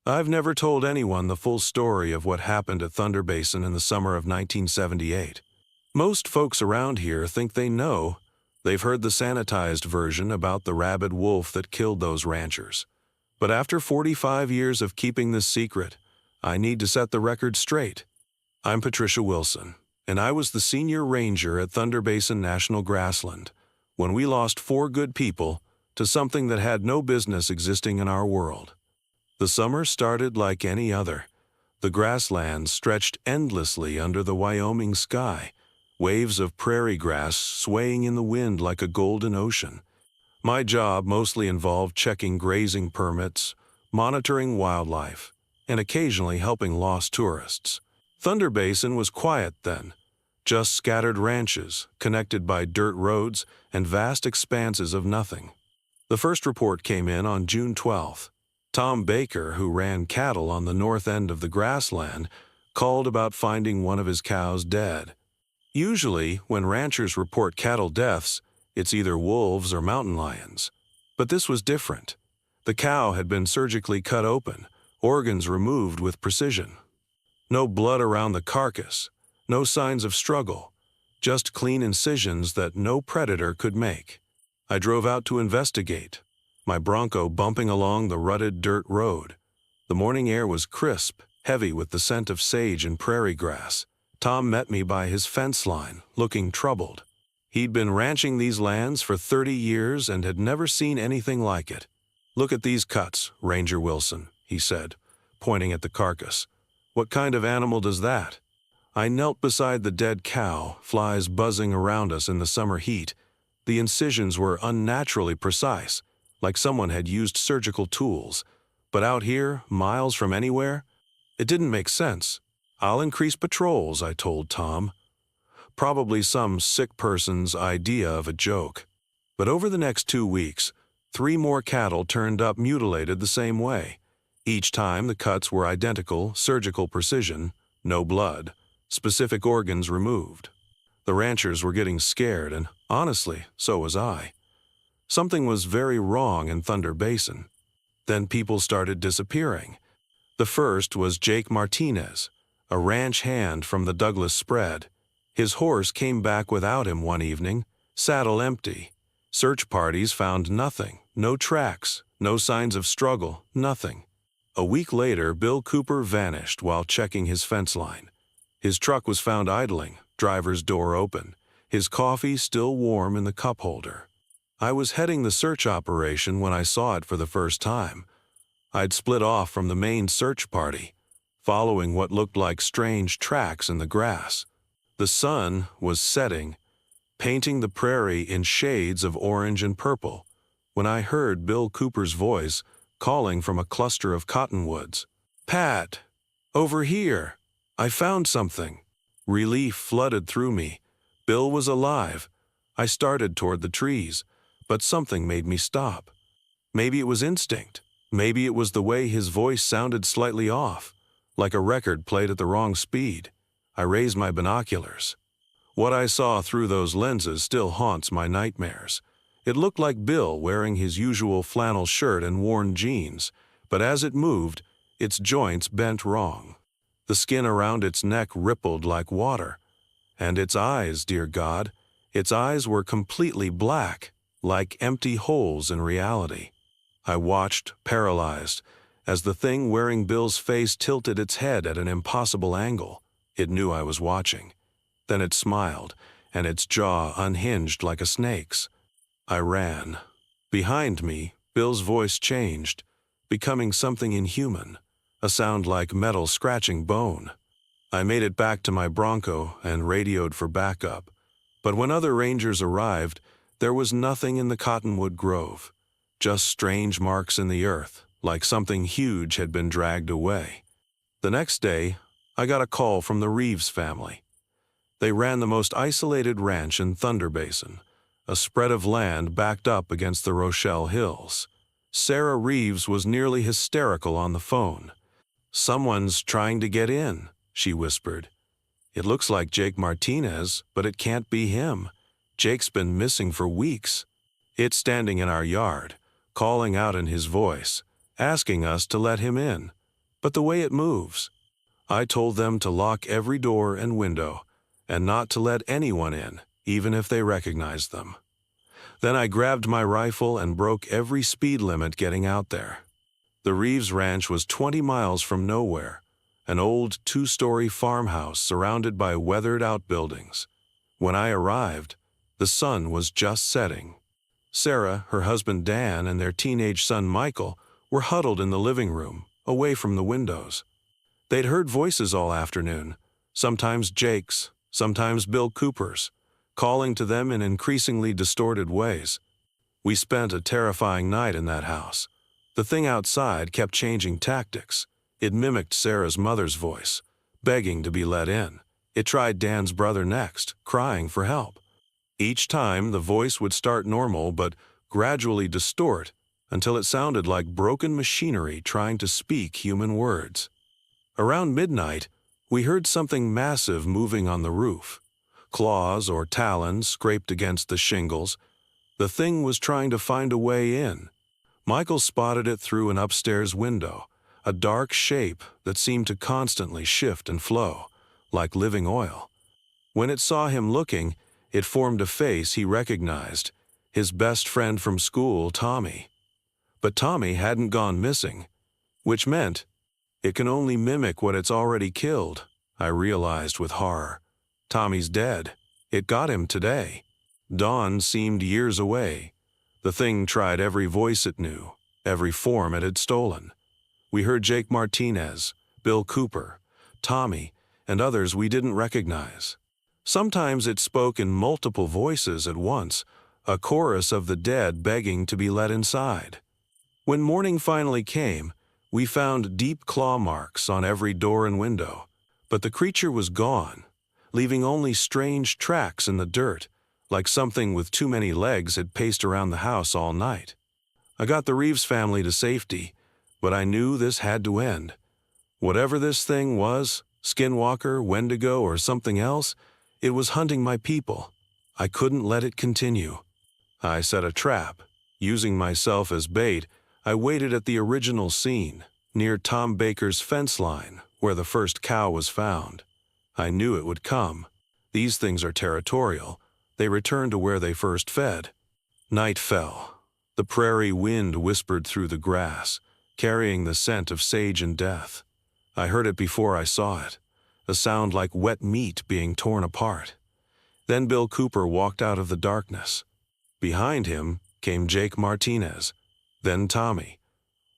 I've never told anyone the full story of what happened at Thunder Basin in the summer of 1978. Most folks around here think they know. They've heard the sanitized version about the rabid wolf that killed those ranchers. But after 45 years of keeping this secret, I need to set the record straight. I'm Patricia Wilson, and I was the senior ranger at Thunder Basin National Grassland when we lost 4 good people to something that had no business existing in our world. The summer started like any other. The grasslands stretched endlessly under the Wyoming sky, waves of prairie grass swaying in the wind like a golden ocean. My job mostly involved checking grazing permits, monitoring wildlife, and occasionally helping lost tourists. Thunder Basin was quiet then, just scattered ranches connected by dirt roads and vast expanses of nothing. The first report came in on June 12th. Tom Baker, who ran cattle on the north end of the grassland, called about finding one of his cows dead. Usually, when ranchers report cattle deaths, it's either wolves or mountain lions. But this was different. The cow had been surgically cut open, organs removed with precision. No blood around the carcass, no signs of struggle, just clean incisions that no predator could make. I drove out to investigate, my Bronco bumping along the rutted dirt road. The morning air was crisp, heavy with the scent of sage and prairie grass. Tom met me by his fence line, looking troubled. He'd been ranching these lands for 30 years and had never seen anything like it. "Look at these cuts, Ranger Wilson," he said, pointing at the carcass. "What kind of animal does that?" I knelt beside the dead cow, flies buzzing around us in the summer heat. The incisions were unnaturally precise, like someone had used surgical tools. But out here, miles from anywhere, it didn't make sense. "I'll increase patrols," I told Tom. Probably some sick person's idea of a joke. But over the next 2 weeks, 3 more cattle turned up mutilated the same way. Each time the cuts were identical, surgical precision, no blood, specific organs removed. The ranchers were getting scared, and honestly, so was I. Something was very wrong in Thunder Basin. Then people started disappearing. The first was Jake Martinez, a ranch hand from the Douglas spread. His horse came back without him one evening, saddle empty. Search parties found nothing, no tracks, no signs of struggle, nothing. A week later, Bill Cooper vanished while checking his fence line. His truck was found idling, driver's door open, his coffee still warm in the cup holder. I was heading the search operation when I saw it for the first time. I'd split off from the main search party, following what looked like strange tracks in the grass. The sun was setting, painting the prairie in shades of orange and purple, when I heard Bill Cooper's voice calling from a cluster of cottonwoods. "Pat, over here. I found something." Relief flooded through me. Bill was alive. I started toward the trees, but something made me stop. Maybe it was instinct. Maybe it was the way his voice sounded slightly off, like a record played at the wrong speed. I raised my binoculars. What I saw through those lenses still haunts my nightmares. It looked like Bill wearing his usual flannel shirt and worn jeans, but as it moved, its joints bent wrong. The skin around its neck rippled like water. And its eyes, dear God, its eyes were completely black, like empty holes in reality. I watched, paralyzed, as the thing wearing Bill's face tilted its head at an impossible angle. It knew I was watching. Then it smiled, and its jaw unhinged like a snake's. I ran. Behind me, Bill's voice changed, becoming something inhuman, a sound like metal scratching bone. I made it back to my Bronco and radioed for backup. But when other rangers arrived, there was nothing in the cottonwood grove, just strange marks in the earth, like something huge had been dragged away. The next day, I got a call from the Reeves family. They ran the most isolated ranch in Thunder Basin, a spread of land backed up against the Rochelle Hills. Sarah Reeves was nearly hysterical on the phone. "Someone's trying to get in," she whispered. "It looks like Jake Martinez, but it can't be him. Jake's been missing for weeks." It's standing in our yard, calling out in his voice, asking us to let him in. but the way it moves. I told them to lock every door and window, and not to let anyone in, even if they recognized them. Then I grabbed my rifle and broke every speed limit getting out there. The Reeves Ranch was 20 miles from nowhere, an old 2-story farmhouse surrounded by weathered outbuildings. When I arrived, the sun was just setting. Sarah, her husband Dan, and their teenage son Michael were huddled in the living room, away from the windows. They'd heard voices all afternoon, sometimes Jake's, sometimes Bill Cooper's, calling to them in increasingly distorted ways. We spent a terrifying night in that house. The thing outside kept changing tactics. It mimicked Sarah's mother's voice, begging to be let in. It tried Dan's brother next, crying for help. Each time, the voice would start normal but gradually distort until it sounded like broken machinery trying to speak human words. Around midnight, we heard something massive moving on the roof. Claws or talons scraped against the shingles. The thing was trying to find a way in. Michael spotted it through an upstairs window, a dark shape that seemed to constantly shift and flow, like living oil. When it saw him looking, it formed a face he recognized, his best friend from school, Tommy. But Tommy hadn't gone missing, which meant it can only mimic what it's already killed, I realized with horror. Tommy's dead. It got him today. Dawn seemed years away. The thing tried every voice it knew, every form it had stolen. We heard Jake Martinez, Bill Cooper, Tommy, and others we didn't recognize. Sometimes it spoke in multiple voices at once, a chorus of the dead begging to be let inside. When morning finally came, we found deep claw marks on every door and window, but the creature was gone, leaving only strange tracks in the dirt, like something with too many legs had paced around the house all night. I got the Reeves family to safety, but I knew this had to end. Whatever this thing was, Skinwalker, Wendigo, or something else, it was hunting my people. I couldn't let it continue. I set a trap. Using myself as bait, I waited at the original scene, near Tom Baker's fence line, where the first cow was found. I knew it would come. These things are territorial. They return to where they first fed. Night fell. The prairie wind whispered through the grass, carrying the scent of sage and death. I heard it before I saw it, a sound like wet meat being torn apart. Then Bill Cooper walked out of the darkness. Behind him came Jake Martinez, then Tommy.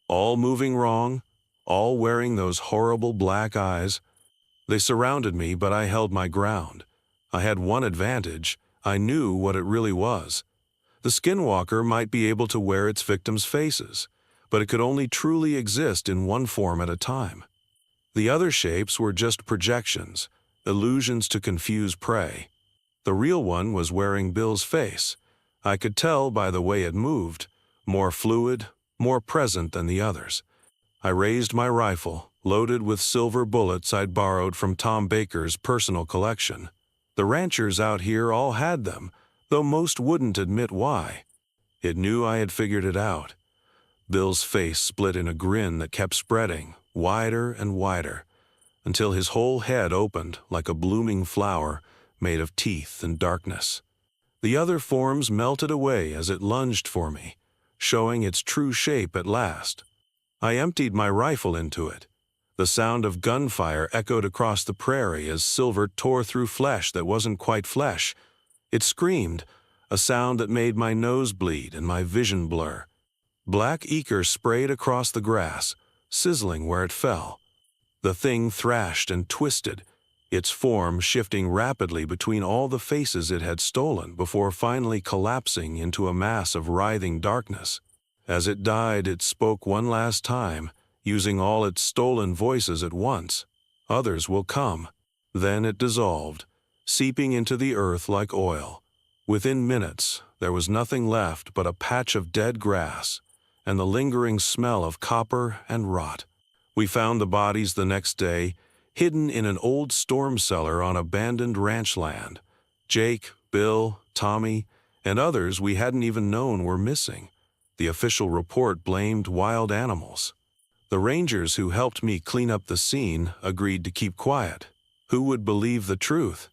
All moving wrong, all wearing those horrible black eyes. They surrounded me, but I held my ground. I had one advantage. I knew what it really was. The Skinwalker might be able to wear its victims' faces, but it could only truly exist in one form at a time. The other shapes were just projections, illusions to confuse prey. The real one was wearing Bill's face. I could tell by the way it moved, more fluid, more present than the others. I raised my rifle, loaded with silver bullets I'd borrowed from Tom Baker's personal collection. The ranchers out here all had them, though most wouldn't admit why. It knew I had figured it out. Bill's face split in a grin that kept spreading, wider and wider, until his whole head opened like a blooming flower made of teeth and darkness. The other forms melted away as it lunged for me, showing its true shape at last. I emptied my rifle into it. The sound of gunfire echoed across the prairie as silver tore through flesh that wasn't quite flesh. It screamed, a sound that made my nose bleed and my vision blur. Black ichor sprayed across the grass, sizzling where it fell. The thing thrashed and twisted, its form shifting rapidly between all the faces it had stolen before finally collapsing into a mass of writhing darkness. As it died, it spoke one last time, using all its stolen voices at once. Others will come. Then it dissolved, seeping into the earth like oil. Within minutes, there was nothing left but a patch of dead grass and the lingering smell of copper and rot. We found the bodies the next day, hidden in an old storm cellar on abandoned ranch land. Jake, Bill, Tommy, and others we hadn't even known were missing. The official report blamed wild animals. The rangers who helped me clean up the scene agreed to keep quiet. Who would believe the truth?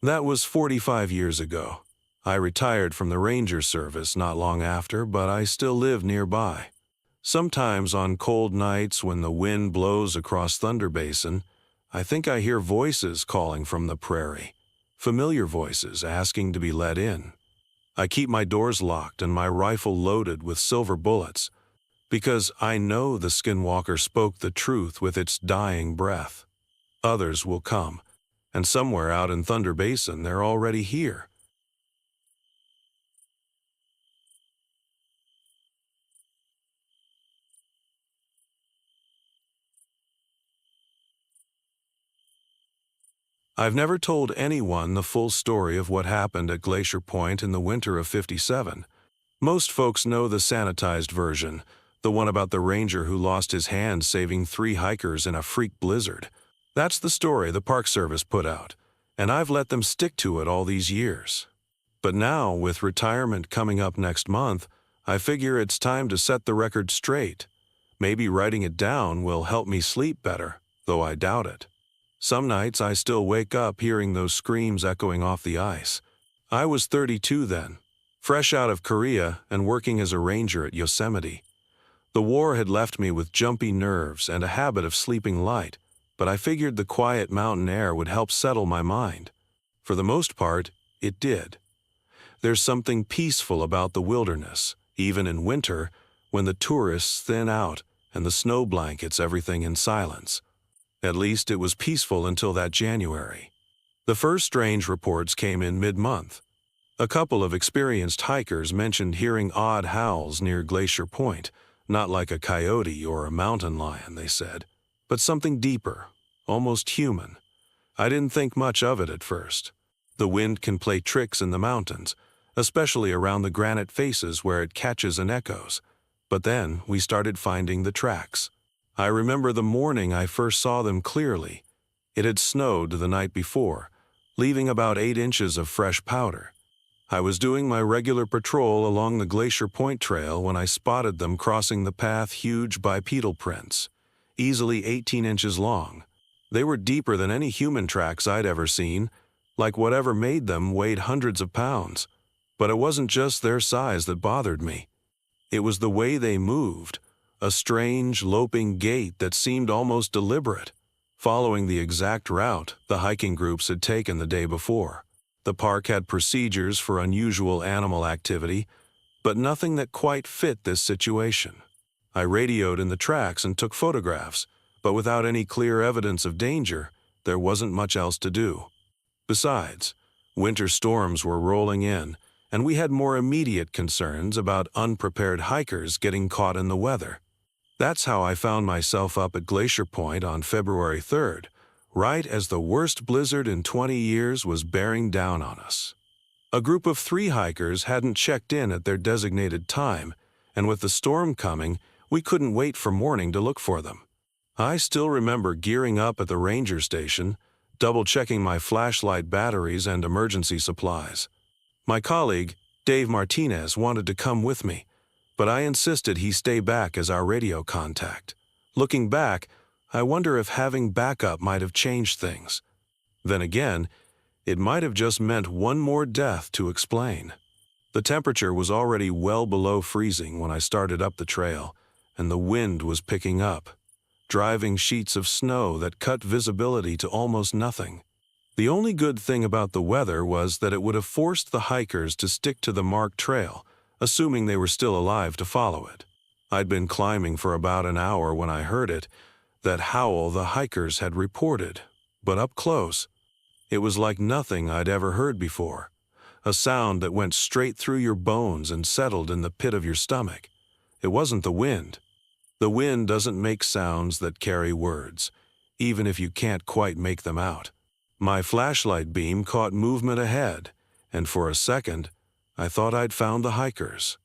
That was 45 years ago. I retired from the ranger service not long after, but I still live nearby. Sometimes on cold nights when the wind blows across Thunder Basin, I think I hear voices calling from the prairie. Familiar voices asking to be let in. I keep my doors locked and my rifle loaded with silver bullets, because I know the Skinwalker spoke the truth with its dying breath. Others will come, and somewhere out in Thunder Basin they're already here. I've never told anyone the full story of what happened at Glacier Point in the winter of '57. Most folks know the sanitized version, the one about the ranger who lost his hand saving 3 hikers in a freak blizzard. That's the story the Park Service put out, and I've let them stick to it all these years. But now, with retirement coming up next month, I figure it's time to set the record straight. Maybe writing it down will help me sleep better, though I doubt it. Some nights I still wake up hearing those screams echoing off the ice. I was 32 then, fresh out of Korea and working as a ranger at Yosemite. The war had left me with jumpy nerves and a habit of sleeping light, but I figured the quiet mountain air would help settle my mind. For the most part, it did. There's something peaceful about the wilderness, even in winter, when the tourists thin out and the snow blankets everything in silence. At least it was peaceful until that January. The first strange reports came in mid-month. A couple of experienced hikers mentioned hearing odd howls near Glacier Point, not like a coyote or a mountain lion, they said, but something deeper, almost human. I didn't think much of it at first. The wind can play tricks in the mountains, especially around the granite faces where it catches and echoes. But then we started finding the tracks. I remember the morning I first saw them clearly. It had snowed the night before, leaving about 8 inches of fresh powder. I was doing my regular patrol along the Glacier Point Trail when I spotted them crossing the path, huge bipedal prints, easily 18 inches long. They were deeper than any human tracks I'd ever seen, like whatever made them weighed hundreds of pounds. But it wasn't just their size that bothered me. It was the way they moved, a strange, loping gait that seemed almost deliberate, following the exact route the hiking groups had taken the day before. The park had procedures for unusual animal activity, but nothing that quite fit this situation. I radioed in the tracks and took photographs, but without any clear evidence of danger, there wasn't much else to do. Besides, winter storms were rolling in, and we had more immediate concerns about unprepared hikers getting caught in the weather. That's how I found myself up at Glacier Point on February 3rd, right as the worst blizzard in 20 years was bearing down on us. A group of 3 hikers hadn't checked in at their designated time, and with the storm coming, we couldn't wait for morning to look for them. I still remember gearing up at the ranger station, double-checking my flashlight batteries and emergency supplies. My colleague, Dave Martinez, wanted to come with me, but I insisted he stay back as our radio contact. Looking back, I wonder if having backup might have changed things. Then again, it might have just meant one more death to explain. The temperature was already well below freezing when I started up the trail, and the wind was picking up, driving sheets of snow that cut visibility to almost nothing. The only good thing about the weather was that it would have forced the hikers to stick to the marked trail, assuming they were still alive to follow it. I'd been climbing for about an hour when I heard it, that howl the hikers had reported, but up close. It was like nothing I'd ever heard before, a sound that went straight through your bones and settled in the pit of your stomach. It wasn't the wind. The wind doesn't make sounds that carry words, even if you can't quite make them out. My flashlight beam caught movement ahead, and for a second, I thought I'd found the hikers.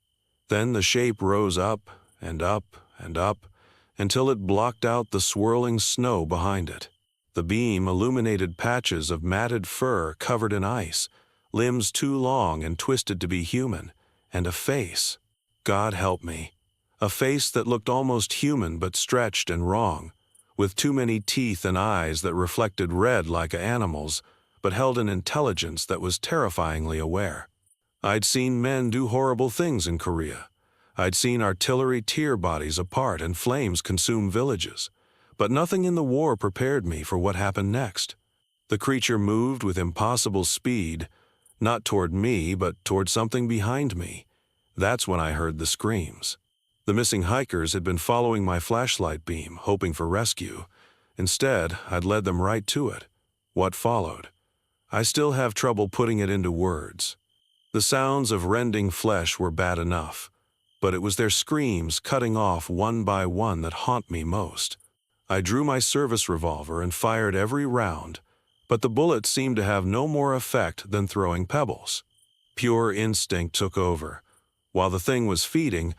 Then the shape rose up and up and up, until it blocked out the swirling snow behind it. The beam illuminated patches of matted fur covered in ice, limbs too long and twisted to be human, and a face. God help me. A face that looked almost human but stretched and wrong, with too many teeth and eyes that reflected red like an animal's, but held an intelligence that was terrifyingly aware. I'd seen men do horrible things in Korea. I'd seen artillery tear bodies apart and flames consume villages. But nothing in the war prepared me for what happened next. The creature moved with impossible speed, not toward me, but toward something behind me. That's when I heard the screams. The missing hikers had been following my flashlight beam, hoping for rescue. Instead, I'd led them right to it. What followed? I still have trouble putting it into words. The sounds of rending flesh were bad enough, but it was their screams cutting off one by one that haunt me most. I drew my service revolver and fired every round, but the bullets seemed to have no more effect than throwing pebbles. Pure instinct took over. While the thing was feeding,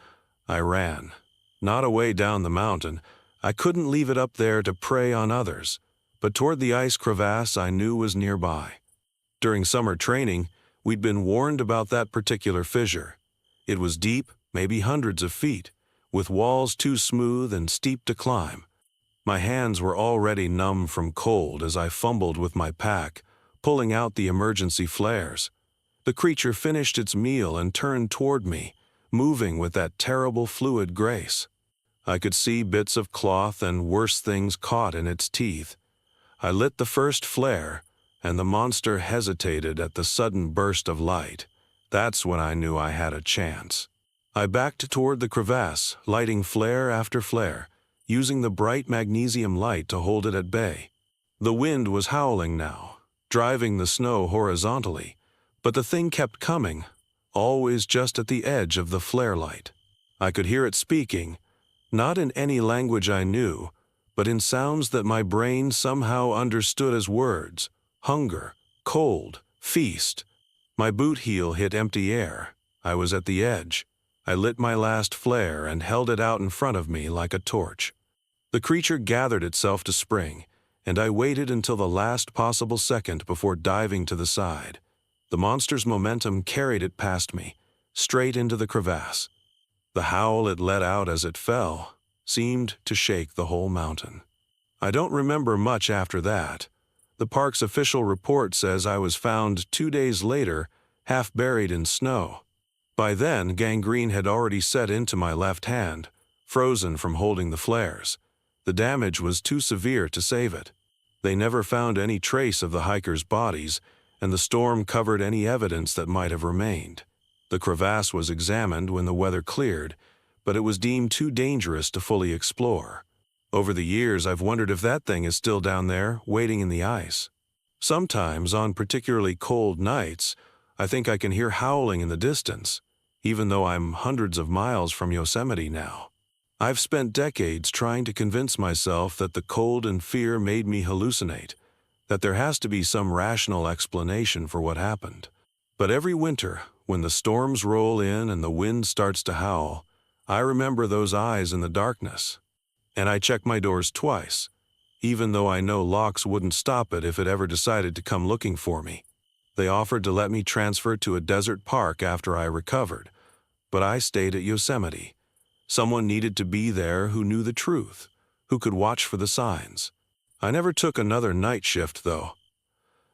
I ran. Not away down the mountain. I couldn't leave it up there to prey on others, but toward the ice crevasse I knew was nearby. During summer training, we'd been warned about that particular fissure. It was deep, maybe hundreds of feet, with walls too smooth and steep to climb. My hands were already numb from cold as I fumbled with my pack, pulling out the emergency flares. The creature finished its meal and turned toward me, moving with that terrible fluid grace. I could see bits of cloth and worse things caught in its teeth. I lit the first flare, and the monster hesitated at the sudden burst of light. That's when I knew I had a chance. I backed toward the crevasse, lighting flare after flare, using the bright magnesium light to hold it at bay. The wind was howling now, driving the snow horizontally, but the thing kept coming, always just at the edge of the flare light. I could hear it speaking, not in any language I knew, but in sounds that my brain somehow understood as words: hunger, cold, feast. My boot heel hit empty air. I was at the edge. I lit my last flare and held it out in front of me like a torch. The creature gathered itself to spring, and I waited until the last possible second before diving to the side. The monster's momentum carried it past me, straight into the crevasse. The howl it let out as it fell seemed to shake the whole mountain. I don't remember much after that. The park's official report says I was found 2 days later, half buried in snow. By then, gangrene had already set into my left hand, frozen from holding the flares. The damage was too severe to save it. They never found any trace of the hikers' bodies, and the storm covered any evidence that might have remained. The crevasse was examined when the weather cleared, but it was deemed too dangerous to fully explore. Over the years, I've wondered if that thing is still down there, waiting in the ice. Sometimes, on particularly cold nights, I think I can hear howling in the distance, even though I'm hundreds of miles from Yosemite now. I've spent decades trying to convince myself that the cold and fear made me hallucinate, that there has to be some rational explanation for what happened. But every winter, when the storms roll in and the wind starts to howl, I remember those eyes in the darkness. And I check my doors twice, even though I know locks wouldn't stop it if it ever decided to come looking for me. They offered to let me transfer to a desert park after I recovered, but I stayed at Yosemite. Someone needed to be there who knew the truth, who could watch for the signs. I never took another night shift, though.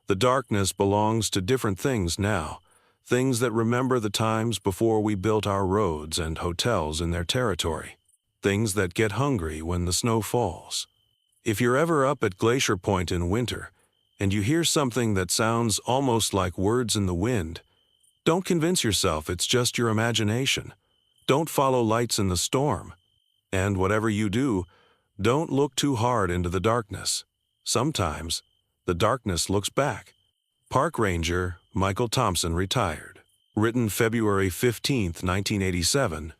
The darkness belongs to different things now, things that remember the times before we built our roads and hotels in their territory, things that get hungry when the snow falls. If you're ever up at Glacier Point in winter, and you hear something that sounds almost like words in the wind, don't convince yourself it's just your imagination. Don't follow lights in the storm. And whatever you do, don't look too hard into the darkness. Sometimes, the darkness looks back. Park Ranger Michael Thompson, retired. Written February 15, 1987.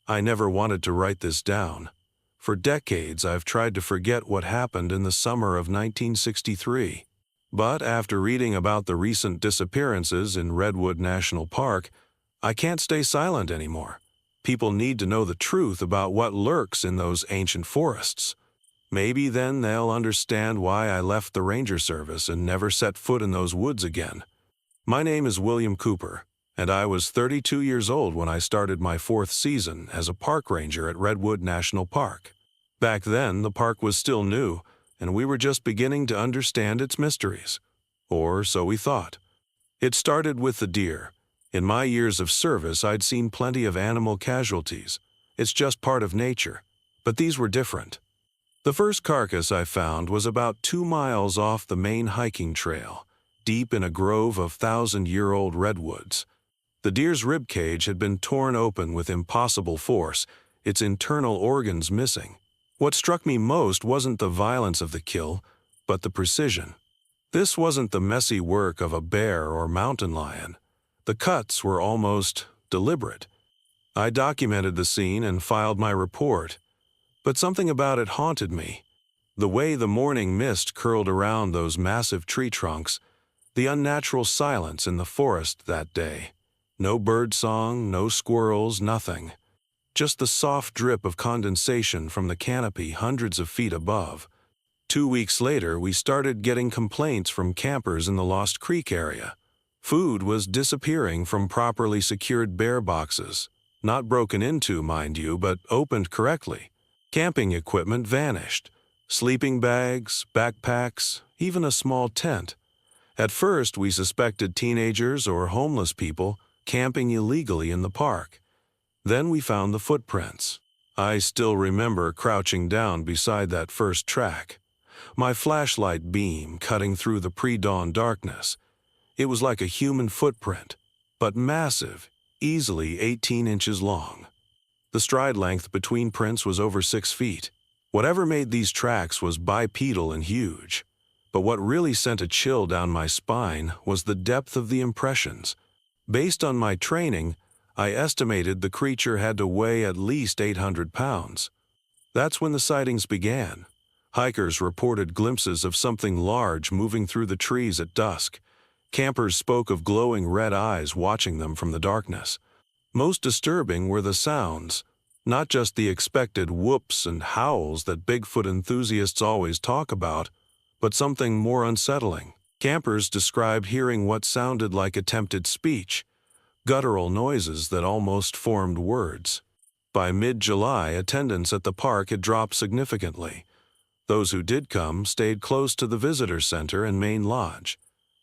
I never wanted to write this down. For decades, I've tried to forget what happened in the summer of 1963. But after reading about the recent disappearances in Redwood National Park, I can't stay silent anymore. People need to know the truth about what lurks in those ancient forests. Maybe then they'll understand why I left the Ranger Service and never set foot in those woods again. My name is William Cooper, and I was 32 years old when I started my 4th season as a park ranger at Redwood National Park. Back then, the park was still new, and we were just beginning to understand its mysteries. Or so we thought. It started with the deer. In my years of service, I'd seen plenty of animal casualties. It's just part of nature. But these were different. The first carcass I found was about 2 miles off the main hiking trail, deep in a grove of 1,000-year-old redwoods. The deer's rib cage had been torn open with impossible force, its internal organs missing. What struck me most wasn't the violence of the kill, but the precision. This wasn't the messy work of a bear or mountain lion. The cuts were almost deliberate. I documented the scene and filed my report, but something about it haunted me. The way the morning mist curled around those massive tree trunks, the unnatural silence in the forest that day. No bird song, no squirrels, nothing. Just the soft drip of condensation from the canopy hundreds of feet above. 2 weeks later, we started getting complaints from campers in the Lost Creek area. Food was disappearing from properly secured bear boxes. Not broken into, mind you, but opened correctly. Camping equipment vanished. Sleeping bags, backpacks, even a small tent. At first, we suspected teenagers or homeless people camping illegally in the park. Then we found the footprints. I still remember crouching down beside that first track, my flashlight beam cutting through the pre-dawn darkness. It was like a human footprint, but massive, easily 18 inches long. The stride length between prints was over 6 feet. Whatever made these tracks was bipedal and huge. But what really sent a chill down my spine was the depth of the impressions. Based on my training, I estimated the creature had to weigh at least 800 pounds. That's when the sightings began. Hikers reported glimpses of something large moving through the trees at dusk. Campers spoke of glowing red eyes watching them from the darkness. Most disturbing were the sounds, not just the expected whoops and howls that Bigfoot enthusiasts always talk about, but something more unsettling. Campers described hearing what sounded like attempted speech, guttural noises that almost formed words. By mid-July, attendance at the park had dropped significantly. Those who did come stayed close to the visitor center and main lodge.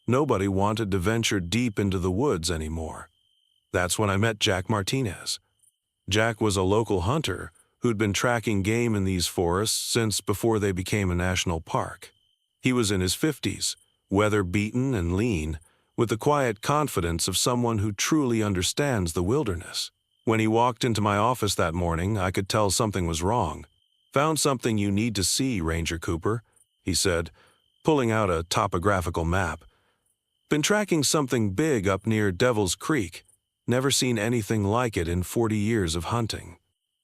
Nobody wanted to venture deep into the woods anymore. That's when I met Jack Martinez. Jack was a local hunter who'd been tracking game in these forests since before they became a national park. He was in his 50s, weather-beaten and lean, with the quiet confidence of someone who truly understands the wilderness. When he walked into my office that morning, I could tell something was wrong. "Found something you need to see, Ranger Cooper," he said, pulling out a topographical map. "Been tracking something big up near Devil's Creek. Never seen anything like it in 40 years of hunting."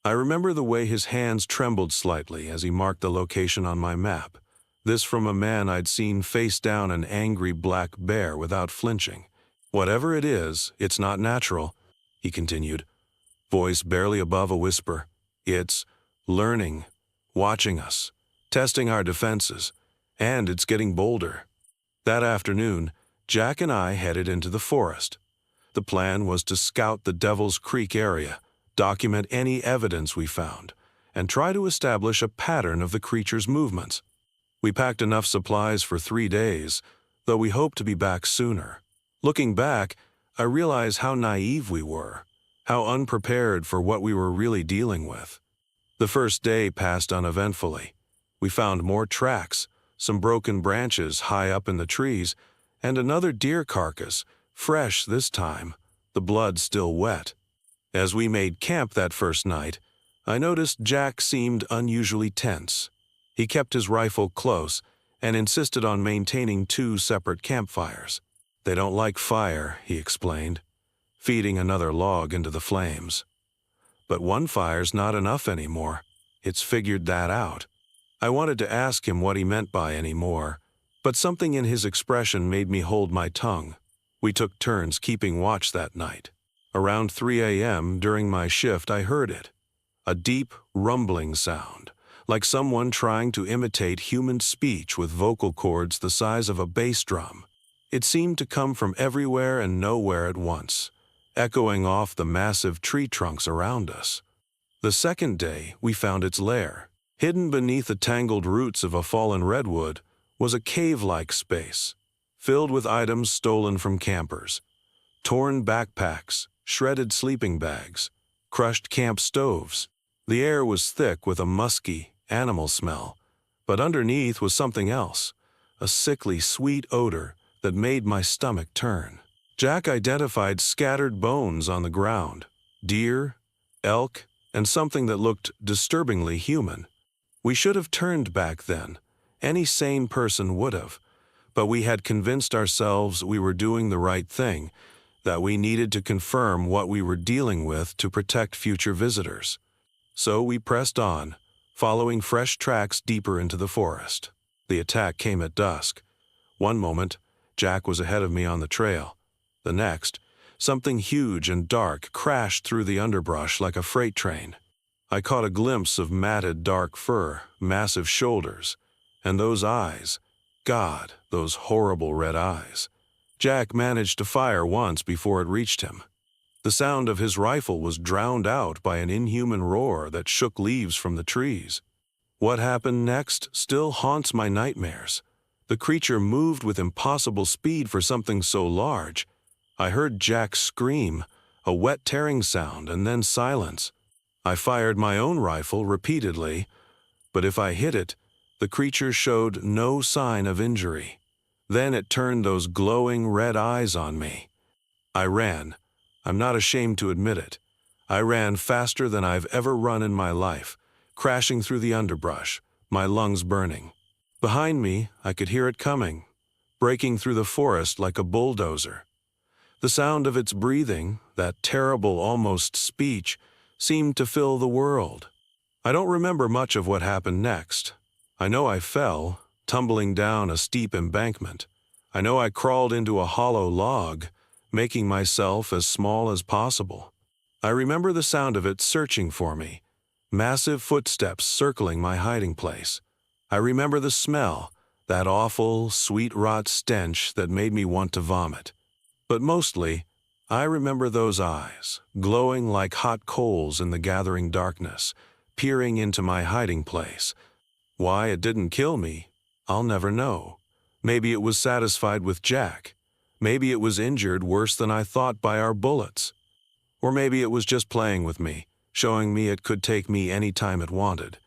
I remember the way his hands trembled slightly as he marked the location on my map. This from a man I'd seen face down an angry black bear without flinching. "Whatever it is, it's not natural," he continued, voice barely above a whisper. "It's learning, watching us, testing our defenses, and it's getting bolder." That afternoon, Jack and I headed into the forest. The plan was to scout the Devil's Creek area, document any evidence we found, and try to establish a pattern of the creature's movements. We packed enough supplies for 3 days, though we hoped to be back sooner. Looking back, I realize how naive we were, how unprepared for what we were really dealing with. The first day passed uneventfully. We found more tracks, some broken branches high up in the trees, and another deer carcass, fresh this time, the blood still wet. As we made camp that first night, I noticed Jack seemed unusually tense. He kept his rifle close and insisted on maintaining 2 separate campfires. "They don't like fire," he explained, feeding another log into the flames. "But one fire's not enough anymore. It's figured that out." I wanted to ask him what he meant by anymore, but something in his expression made me hold my tongue. We took turns keeping watch that night. Around 3 a.m. during my shift, I heard it. A deep, rumbling sound, like someone trying to imitate human speech with vocal cords the size of a bass drum. It seemed to come from everywhere and nowhere at once, echoing off the massive tree trunks around us. The second day, we found its lair. Hidden beneath the tangled roots of a fallen redwood was a cave-like space, filled with items stolen from campers. Torn backpacks, shredded sleeping bags, crushed camp stoves. The air was thick with a musky, animal smell, but underneath was something else, a sickly, sweet odor that made my stomach turn. Jack identified scattered bones on the ground, deer, elk, and something that looked disturbingly human. We should have turned back then. Any sane person would have. But we had convinced ourselves we were doing the right thing, that we needed to confirm what we were dealing with to protect future visitors. So we pressed on, following fresh tracks deeper into the forest. The attack came at dusk. One moment, Jack was ahead of me on the trail. The next, something huge and dark crashed through the underbrush like a freight train. I caught a glimpse of matted dark fur, massive shoulders, and those eyes. God, those horrible red eyes. Jack managed to fire once before it reached him. The sound of his rifle was drowned out by an inhuman roar that shook leaves from the trees. What happened next still haunts my nightmares. The creature moved with impossible speed for something so large. I heard Jack scream, a wet tearing sound, and then silence. I fired my own rifle repeatedly, but if I hit it, the creature showed no sign of injury. Then it turned those glowing red eyes on me. I ran. I'm not ashamed to admit it. I ran faster than I've ever run in my life, crashing through the underbrush, my lungs burning. Behind me, I could hear it coming, breaking through the forest like a bulldozer. The sound of its breathing, that terrible almost speech, seemed to fill the world. I don't remember much of what happened next. I know I fell, tumbling down a steep embankment. I know I crawled into a hollow log, making myself as small as possible. I remember the sound of it searching for me, massive footsteps circling my hiding place. I remember the smell, that awful, sweet rot stench that made me want to vomit. But mostly, I remember those eyes, glowing like hot coals in the gathering darkness, peering into my hiding place. Why it didn't kill me, I'll never know. Maybe it was satisfied with Jack. Maybe it was injured worse than I thought by our bullets. Or maybe it was just playing with me, showing me it could take me any time it wanted.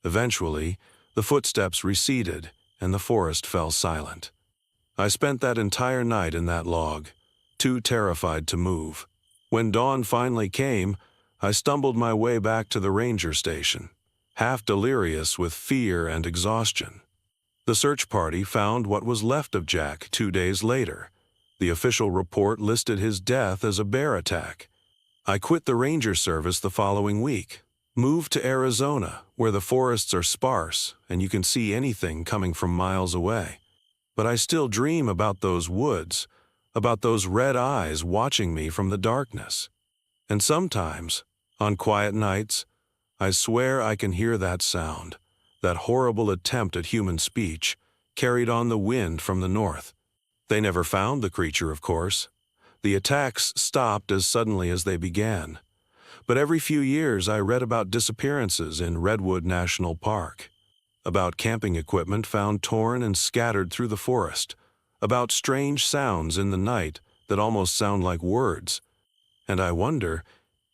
Eventually, the footsteps receded, and the forest fell silent. I spent that entire night in that log, too terrified to move. When dawn finally came, I stumbled my way back to the ranger station, half delirious with fear and exhaustion. The search party found what was left of Jack 2 days later. The official report listed his death as a bear attack. I quit the ranger service the following week, moved to Arizona, where the forests are sparse and you can see anything coming from miles away. But I still dream about those woods, about those red eyes watching me from the darkness. And sometimes, on quiet nights, I swear I can hear that sound, that horrible attempt at human speech, carried on the wind from the north. They never found the creature, of course. The attacks stopped as suddenly as they began. But every few years I read about disappearances in Redwood National Park, about camping equipment found torn and scattered through the forest, about strange sounds in the night that almost sound like words. And I wonder,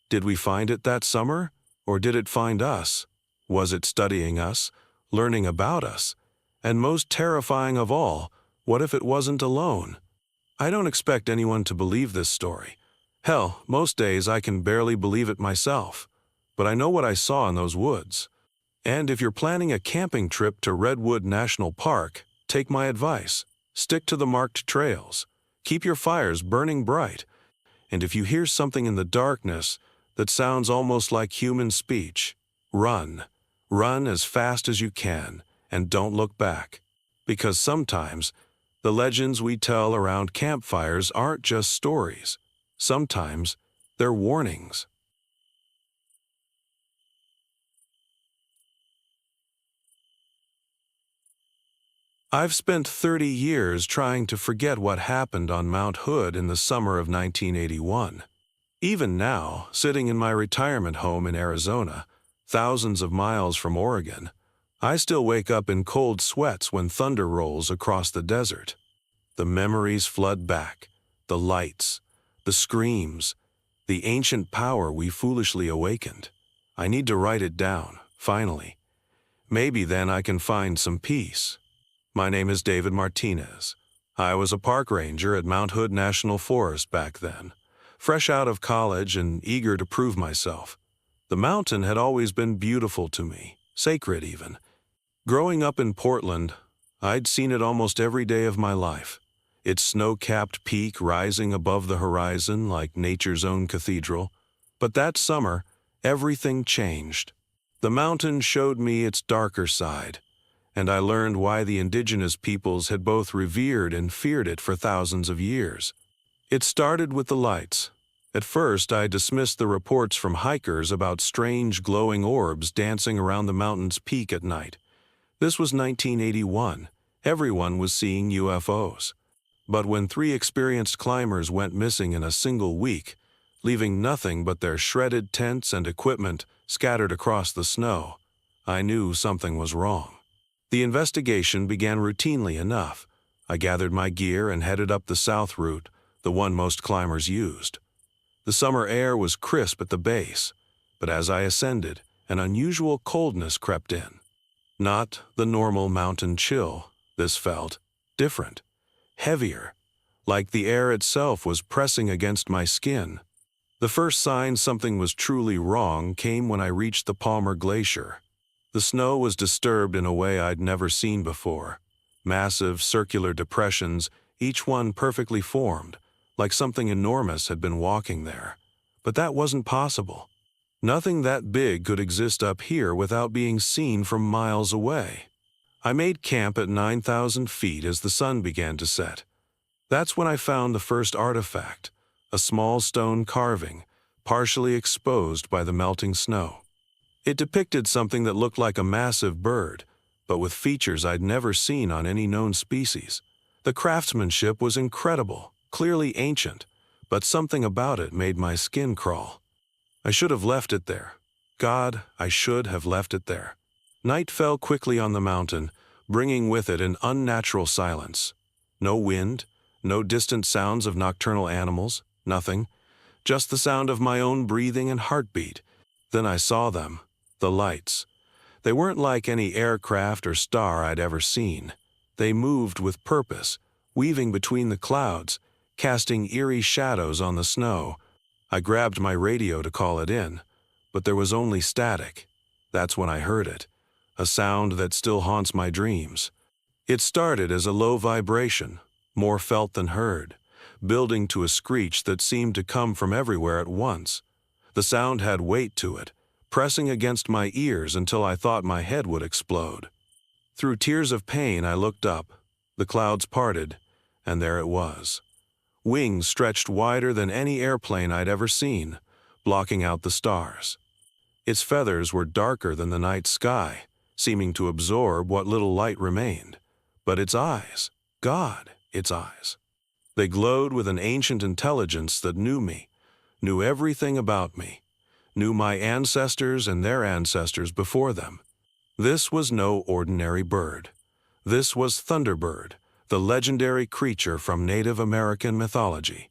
did we find it that summer, or did it find us? Was it studying us, learning about us? And most terrifying of all, what if it wasn't alone? I don't expect anyone to believe this story. Hell, most days I can barely believe it myself. But I know what I saw in those woods. And if you're planning a camping trip to Redwood National Park, take my advice. Stick to the marked trails. Keep your fires burning bright. And if you hear something in the darkness that sounds almost like human speech, run. Run as fast as you can, and don't look back. Because sometimes, the legends we tell around campfires aren't just stories. Sometimes, they're warnings. I've spent 30 years trying to forget what happened on Mount Hood in the summer of 1981. Even now, sitting in my retirement home in Arizona, thousands of miles from Oregon, I still wake up in cold sweats when thunder rolls across the desert. The memories flood back, the lights, the screams, the ancient power we foolishly awakened. I need to write it down, finally. Maybe then I can find some peace. My name is David Martinez. I was a park ranger at Mount Hood National Forest back then, fresh out of college and eager to prove myself. The mountain had always been beautiful to me, sacred even. Growing up in Portland, I'd seen it almost every day of my life. Its snow-capped peak rising above the horizon like nature's own cathedral. But that summer, everything changed. The mountain showed me its darker side, and I learned why the indigenous peoples had both revered and feared it for thousands of years. It started with the lights. At first, I dismissed the reports from hikers about strange glowing orbs dancing around the mountain's peak at night. This was 1981. Everyone was seeing UFOs. But when 3 experienced climbers went missing in a single week, leaving nothing but their shredded tents and equipment scattered across the snow, I knew something was wrong. The investigation began routinely enough. I gathered my gear and headed up the south route, the one most climbers used. The summer air was crisp at the base, but as I ascended, an unusual coldness crept in. Not the normal mountain chill. This felt different, heavier, like the air itself was pressing against my skin. The first sign something was truly wrong came when I reached the Palmer Glacier. The snow was disturbed in a way I'd never seen before. Massive circular depressions, each one perfectly formed, like something enormous had been walking there. But that wasn't possible. Nothing that big could exist up here without being seen from miles away. I made camp at 9,000 feet as the sun began to set. That's when I found the first artifact, a small stone carving, partially exposed by the melting snow. It depicted something that looked like a massive bird, but with features I'd never seen on any known species. The craftsmanship was incredible, clearly ancient, but something about it made my skin crawl. I should have left it there. God, I should have left it there. Night fell quickly on the mountain, bringing with it an unnatural silence. No wind, no distant sounds of nocturnal animals, nothing. Just the sound of my own breathing and heartbeat. Then I saw them, the lights. They weren't like any aircraft or star I'd ever seen. They moved with purpose, weaving between the clouds, casting eerie shadows on the snow. I grabbed my radio to call it in, but there was only static. That's when I heard it, a sound that still haunts my dreams. It started as a low vibration, more felt than heard, building to a screech that seemed to come from everywhere at once. The sound had weight to it, pressing against my ears until I thought my head would explode. Through tears of pain, I looked up. The clouds parted, and there it was. Wings stretched wider than any airplane I'd ever seen, blocking out the stars. Its feathers were darker than the night sky, seeming to absorb what little light remained. But its eyes, God, its eyes. They glowed with an ancient intelligence that knew me, knew everything about me, knew my ancestors and their ancestors before them. This was no ordinary bird. This was Thunderbird, the legendary creature from Native American mythology.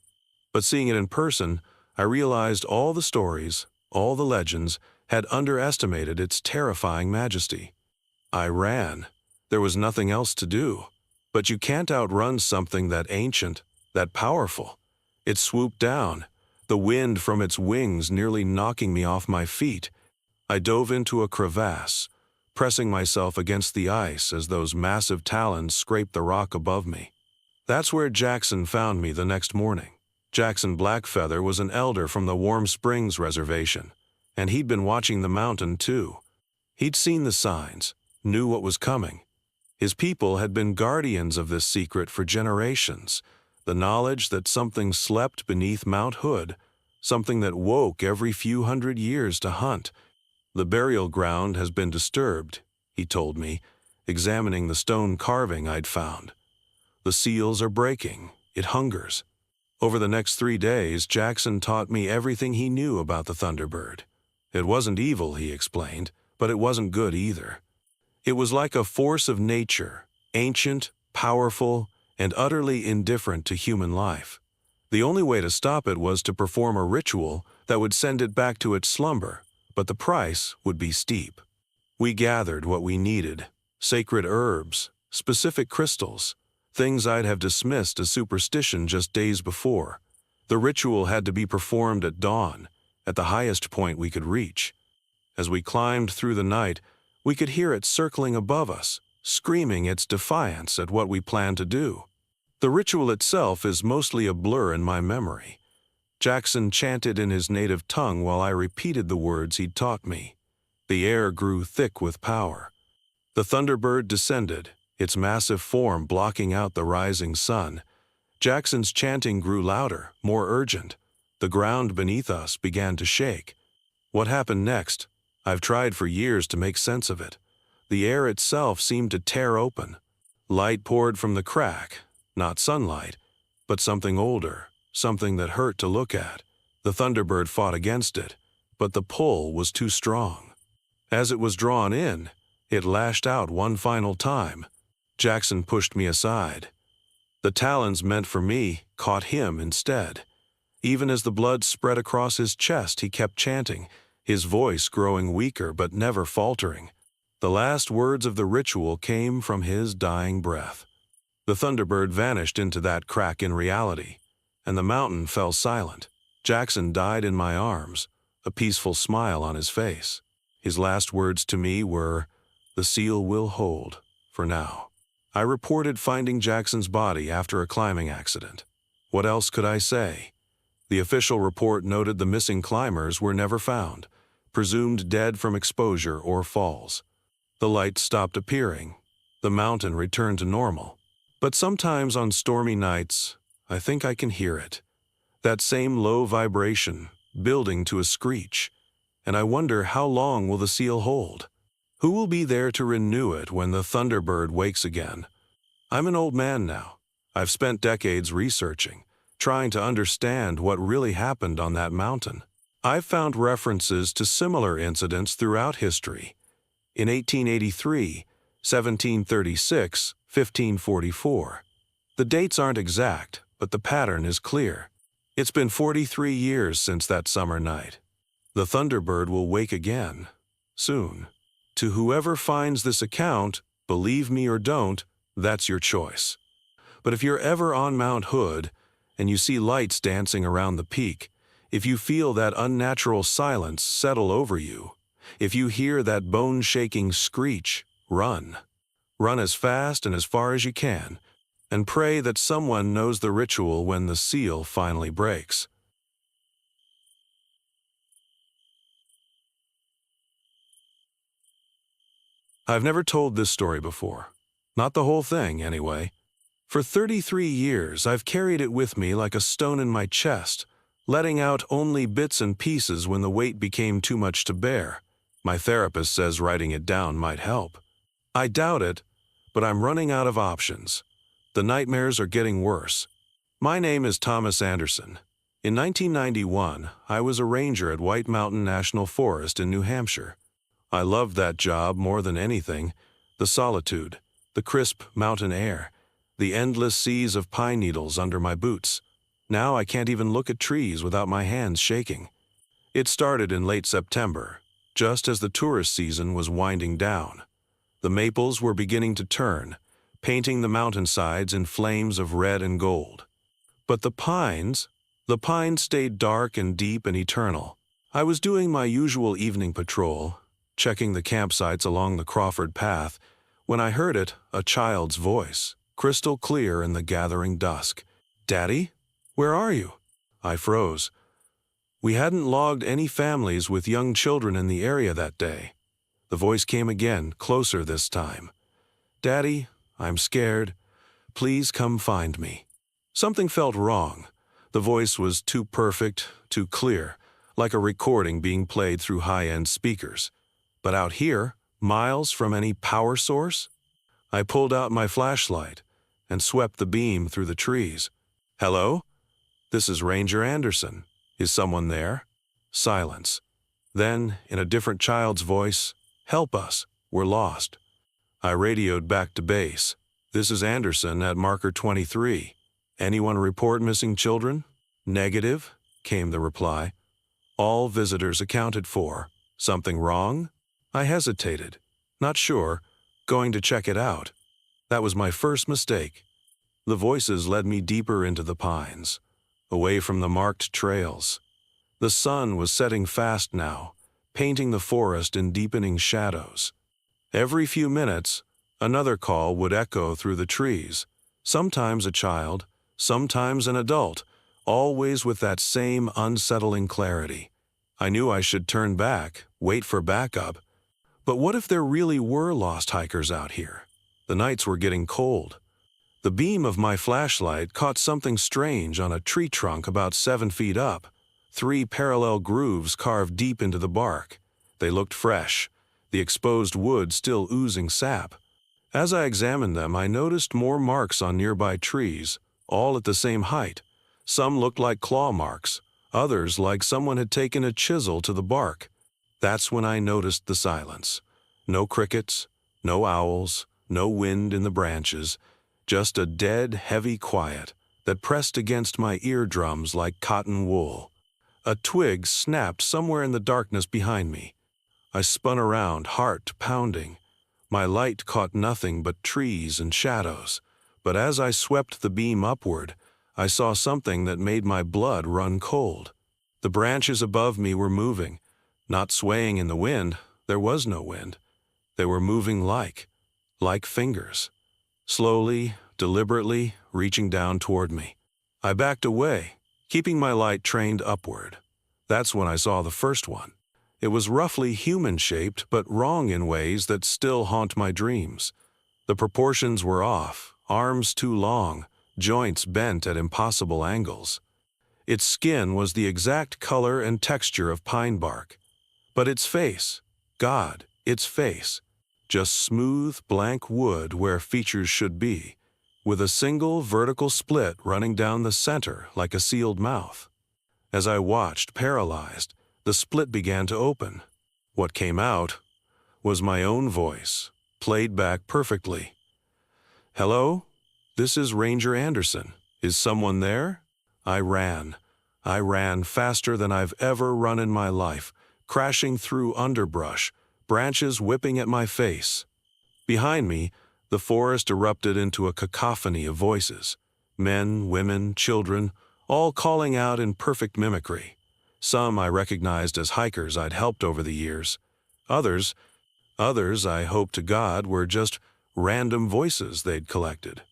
But seeing it in person, I realized all the stories, all the legends, had underestimated its terrifying majesty. I ran. There was nothing else to do. But you can't outrun something that ancient, that powerful. It swooped down, the wind from its wings nearly knocking me off my feet. I dove into a crevasse, pressing myself against the ice as those massive talons scraped the rock above me. That's where Jackson found me the next morning. Jackson Blackfeather was an elder from the Warm Springs Reservation, and he'd been watching the mountain too. He'd seen the signs, knew what was coming. His people had been guardians of this secret for generations, the knowledge that something slept beneath Mount Hood, something that woke every few hundred years to hunt. The burial ground has been disturbed, he told me. examining the stone carving I'd found. The seals are breaking. It hungers. Over the next 3 days, Jackson taught me everything he knew about the Thunderbird. It wasn't evil, he explained, but it wasn't good either. It was like a force of nature, ancient, powerful, and utterly indifferent to human life. The only way to stop it was to perform a ritual that would send it back to its slumber, but the price would be steep. We gathered what we needed: sacred herbs, specific crystals, things I'd have dismissed as superstition just days before. The ritual had to be performed at dawn, at the highest point we could reach. As we climbed through the night, we could hear it circling above us, screaming its defiance at what we planned to do. The ritual itself is mostly a blur in my memory. Jackson chanted in his native tongue while I repeated the words he'd taught me. The air grew thick with power. The Thunderbird descended, its massive form blocking out the rising sun. Jackson's chanting grew louder, more urgent. The ground beneath us began to shake. What happened next? I've tried for years to make sense of it. The air itself seemed to tear open. Light poured from the crack, not sunlight, but something older, something that hurt to look at. The Thunderbird fought against it, but the pull was too strong. As it was drawn in, it lashed out one final time. Jackson pushed me aside. The talons meant for me caught him instead. Even as the blood spread across his chest, he kept chanting, his voice growing weaker but never faltering. The last words of the ritual came from his dying breath. The Thunderbird vanished into that crack in reality, and the mountain fell silent. Jackson died in my arms, a peaceful smile on his face. His last words to me were, "The seal will hold, for now." I reported finding Jackson's body after a climbing accident. What else could I say? The official report noted the missing climbers were never found, presumed dead from exposure or falls. The lights stopped appearing. The mountain returned to normal. But sometimes on stormy nights, I think I can hear it. That same low vibration, building to a screech. And I wonder, how long will the seal hold? Who will be there to renew it when the Thunderbird wakes again? I'm an old man now. I've spent decades researching, trying to understand what really happened on that mountain. I've found references to similar incidents throughout history. In 1883, 1736, 1544. The dates aren't exact, but the pattern is clear. It's been 43 years since that summer night. The Thunderbird will wake again, soon. To whoever finds this account, believe me or don't, that's your choice. But if you're ever on Mount Hood, and you see lights dancing around the peak, if you feel that unnatural silence settle over you, if you hear that bone-shaking screech, run. Run as fast and as far as you can, and pray that someone knows the ritual when the seal finally breaks. I've never told this story before. Not the whole thing, anyway. For 33 years, I've carried it with me like a stone in my chest, letting out only bits and pieces when the weight became too much to bear. My therapist says writing it down might help. I doubt it, but I'm running out of options. The nightmares are getting worse. My name is Thomas Anderson. In 1991, I was a ranger at White Mountain National Forest in New Hampshire. I loved that job more than anything: the solitude, the crisp mountain air, the endless seas of pine needles under my boots. Now I can't even look at trees without my hands shaking. It started in late September, just as the tourist season was winding down. The maples were beginning to turn, painting the mountainsides in flames of red and gold. But the pines stayed dark and deep and eternal. I was doing my usual evening patrol, checking the campsites along the Crawford Path, when I heard it, a child's voice, crystal clear in the gathering dusk. "Daddy? Where are you?" I froze. We hadn't logged any families with young children in the area that day. The voice came again, closer this time. "Daddy, I'm scared. Please come find me." Something felt wrong. The voice was too perfect, too clear, like a recording being played through high-end speakers. But out here, miles from any power source? I pulled out my flashlight and swept the beam through the trees. "Hello? This is Ranger Anderson. Is someone there?" Silence. Then, in a different child's voice, "Help us. We're lost." I radioed back to base. "This is Anderson at marker 23. Anyone report missing children?" "Negative," came the reply. "All visitors accounted for. Something wrong?" I hesitated. Not sure. Going to check it out. That was my first mistake. The voices led me deeper into the pines, away from the marked trails. The sun was setting fast now, painting the forest in deepening shadows. Every few minutes, another call would echo through the trees, sometimes a child, sometimes an adult, always with that same unsettling clarity. I knew I should turn back, wait for backup. But what if there really were lost hikers out here? The nights were getting cold. The beam of my flashlight caught something strange on a tree trunk about 7 feet up. 3 parallel grooves carved deep into the bark. They looked fresh, the exposed wood still oozing sap. As I examined them, I noticed more marks on nearby trees, all at the same height. Some looked like claw marks, others like someone had taken a chisel to the bark. That's when I noticed the silence. No crickets, no owls, no wind in the branches, just a dead, heavy quiet that pressed against my eardrums like cotton wool. A twig snapped somewhere in the darkness behind me. I spun around, heart pounding. My light caught nothing but trees and shadows, but as I swept the beam upward, I saw something that made my blood run cold. The branches above me were moving, not swaying in the wind. There was no wind. They were moving like fingers, slowly, deliberately reaching down toward me. I backed away, keeping my light trained upward. That's when I saw the first one. It was roughly human-shaped, but wrong in ways that still haunt my dreams. The proportions were off, arms too long, joints bent at impossible angles. Its skin was the exact color and texture of pine bark. But its face, God, its face, just smooth, blank wood where features should be, with a single vertical split running down the center like a sealed mouth. As I watched, paralyzed, the split began to open. What came out was my own voice, played back perfectly. "Hello? This is Ranger Anderson. Is someone there?" I ran faster than I've ever run in my life, crashing through underbrush, branches whipping at my face. Behind me, the forest erupted into a cacophony of voices. Men, women, children, all calling out in perfect mimicry. Some I recognized as hikers I'd helped over the years. Others I hope to God were just random voices they'd collected.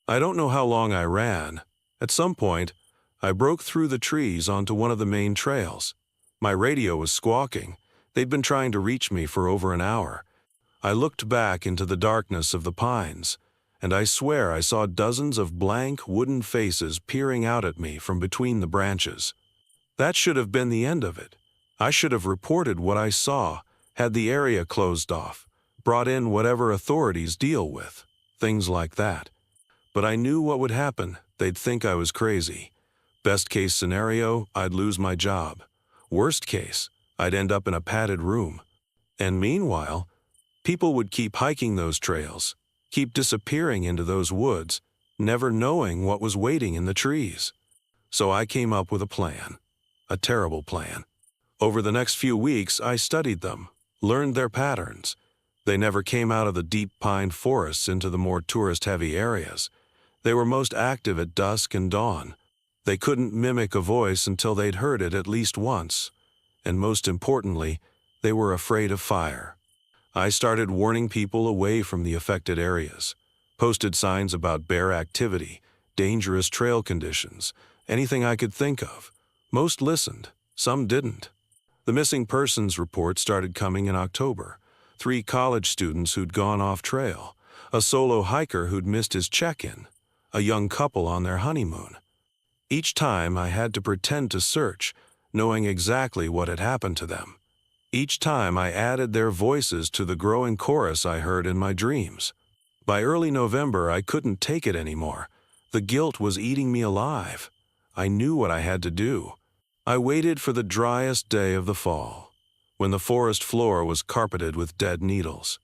I don't know how long I ran. At some point, I broke through the trees onto one of the main trails. My radio was squawking. They'd been trying to reach me for over an hour. I looked back into the darkness of the pines, and I swear I saw dozens of blank wooden faces peering out at me from between the branches. That should have been the end of it. I should have reported what I saw, had the area closed off, brought in whatever authorities deal with, things like that. But I knew what would happen. They'd think I was crazy. Best case scenario, I'd lose my job. Worst case, I'd end up in a padded room. And meanwhile, people would keep hiking those trails, keep disappearing into those woods, never knowing what was waiting in the trees. So I came up with a plan. A terrible plan. Over the next few weeks, I studied them, learned their patterns. They never came out of the deep pine forests into the more tourist-heavy areas. They were most active at dusk and dawn. They couldn't mimic a voice until they'd heard it at least once. And most importantly, they were afraid of fire. I started warning people away from the affected areas, posted signs about bear activity, dangerous trail conditions, anything I could think of. Most listened, some didn't. The missing persons report started coming in October. 3 college students who'd gone off trail, a solo hiker who'd missed his check-in, a young couple on their honeymoon. Each time I had to pretend to search, knowing exactly what had happened to them. Each time I added their voices to the growing chorus I heard in my dreams. By early November, I couldn't take it anymore. The guilt was eating me alive. I knew what I had to do. I waited for the driest day of the fall, when the forest floor was carpeted with dead needles.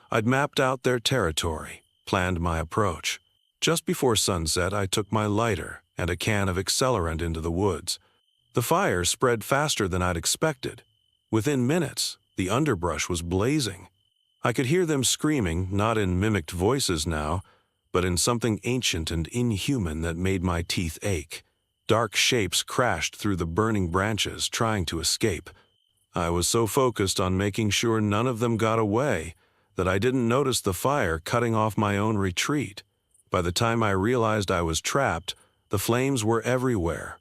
I'd mapped out their territory, planned my approach. Just before sunset, I took my lighter and a can of accelerant into the woods. The fire spread faster than I'd expected. Within minutes, the underbrush was blazing. I could hear them screaming, not in mimicked voices now, but in something ancient and inhuman that made my teeth ache. Dark shapes crashed through the burning branches, trying to escape. I was so focused on making sure none of them got away that I didn't notice the fire cutting off my own retreat. By the time I realized I was trapped, the flames were everywhere.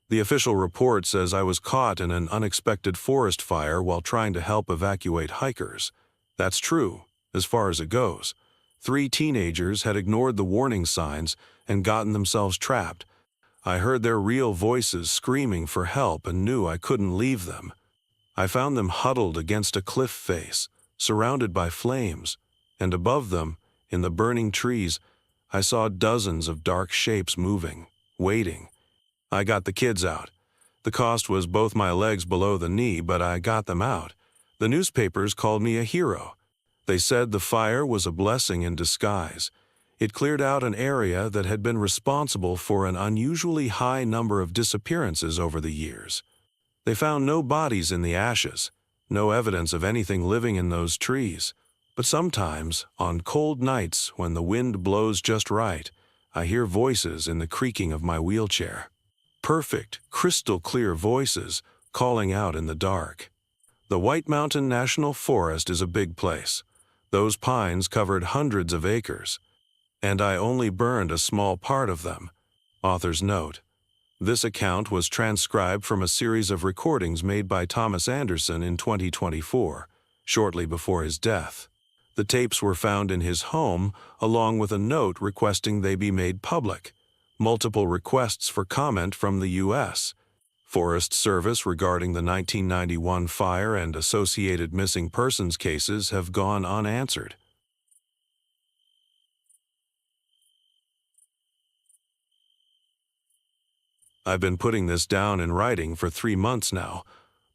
The official report says I was caught in an unexpected forest fire while trying to help evacuate hikers. That's true, as far as it goes. 3 teenagers had ignored the warning signs and gotten themselves trapped. I heard their real voices screaming for help and knew I couldn't leave them. I found them huddled against a cliff face, surrounded by flames, and above them, in the burning trees, I saw dozens of dark shapes moving, waiting. I got the kids out. The cost was both my legs below the knee, but I got them out. The newspapers called me a hero. They said the fire was a blessing in disguise. It cleared out an area that had been responsible for an unusually high number of disappearances over the years. They found no bodies in the ashes, no evidence of anything living in those trees. But sometimes, on cold nights when the wind blows just right, I hear voices in the creaking of my wheelchair. Perfect, crystal-clear voices calling out in the dark. The White Mountain National Forest is a big place. Those pines covered hundreds of acres, and I only burned a small part of them. Author's note: this account was transcribed from a series of recordings made by Thomas Anderson in 2024, shortly before his death. The tapes were found in his home, along with a note requesting they be made public. Multiple requests for comment from the U.S. Forest Service regarding the 1991 fire and associated missing persons cases have gone unanswered. I've been putting this down in writing for 3 months now.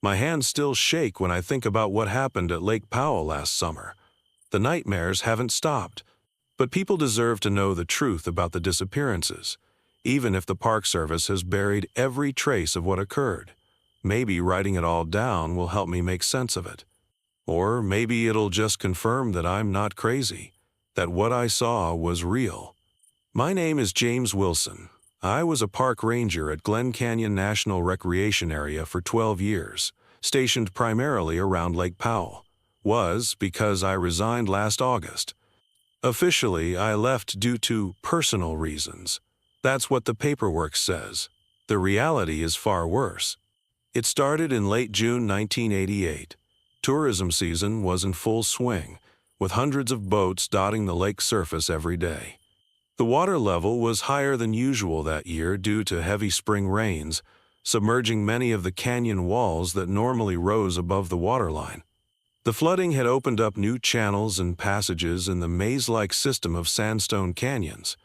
My hands still shake when I think about what happened at Lake Powell last summer. The nightmares haven't stopped. But people deserve to know the truth about the disappearances, even if the Park Service has buried every trace of what occurred. Maybe writing it all down will help me make sense of it. Or maybe it'll just confirm that I'm not crazy, that what I saw was real. My name is James Wilson. I was a park ranger at Glen Canyon National Recreation Area for 12 years, stationed primarily around Lake Powell. Was because I resigned last August. Officially, I left due to personal reasons. That's what the paperwork says. The reality is far worse. It started in late June 1988. Tourism season was in full swing, with hundreds of boats dotting the lake surface every day. The water level was higher than usual that year due to heavy spring rains, submerging many of the canyon walls that normally rose above the waterline. The flooding had opened up new channels and passages in the maze-like system of sandstone canyons.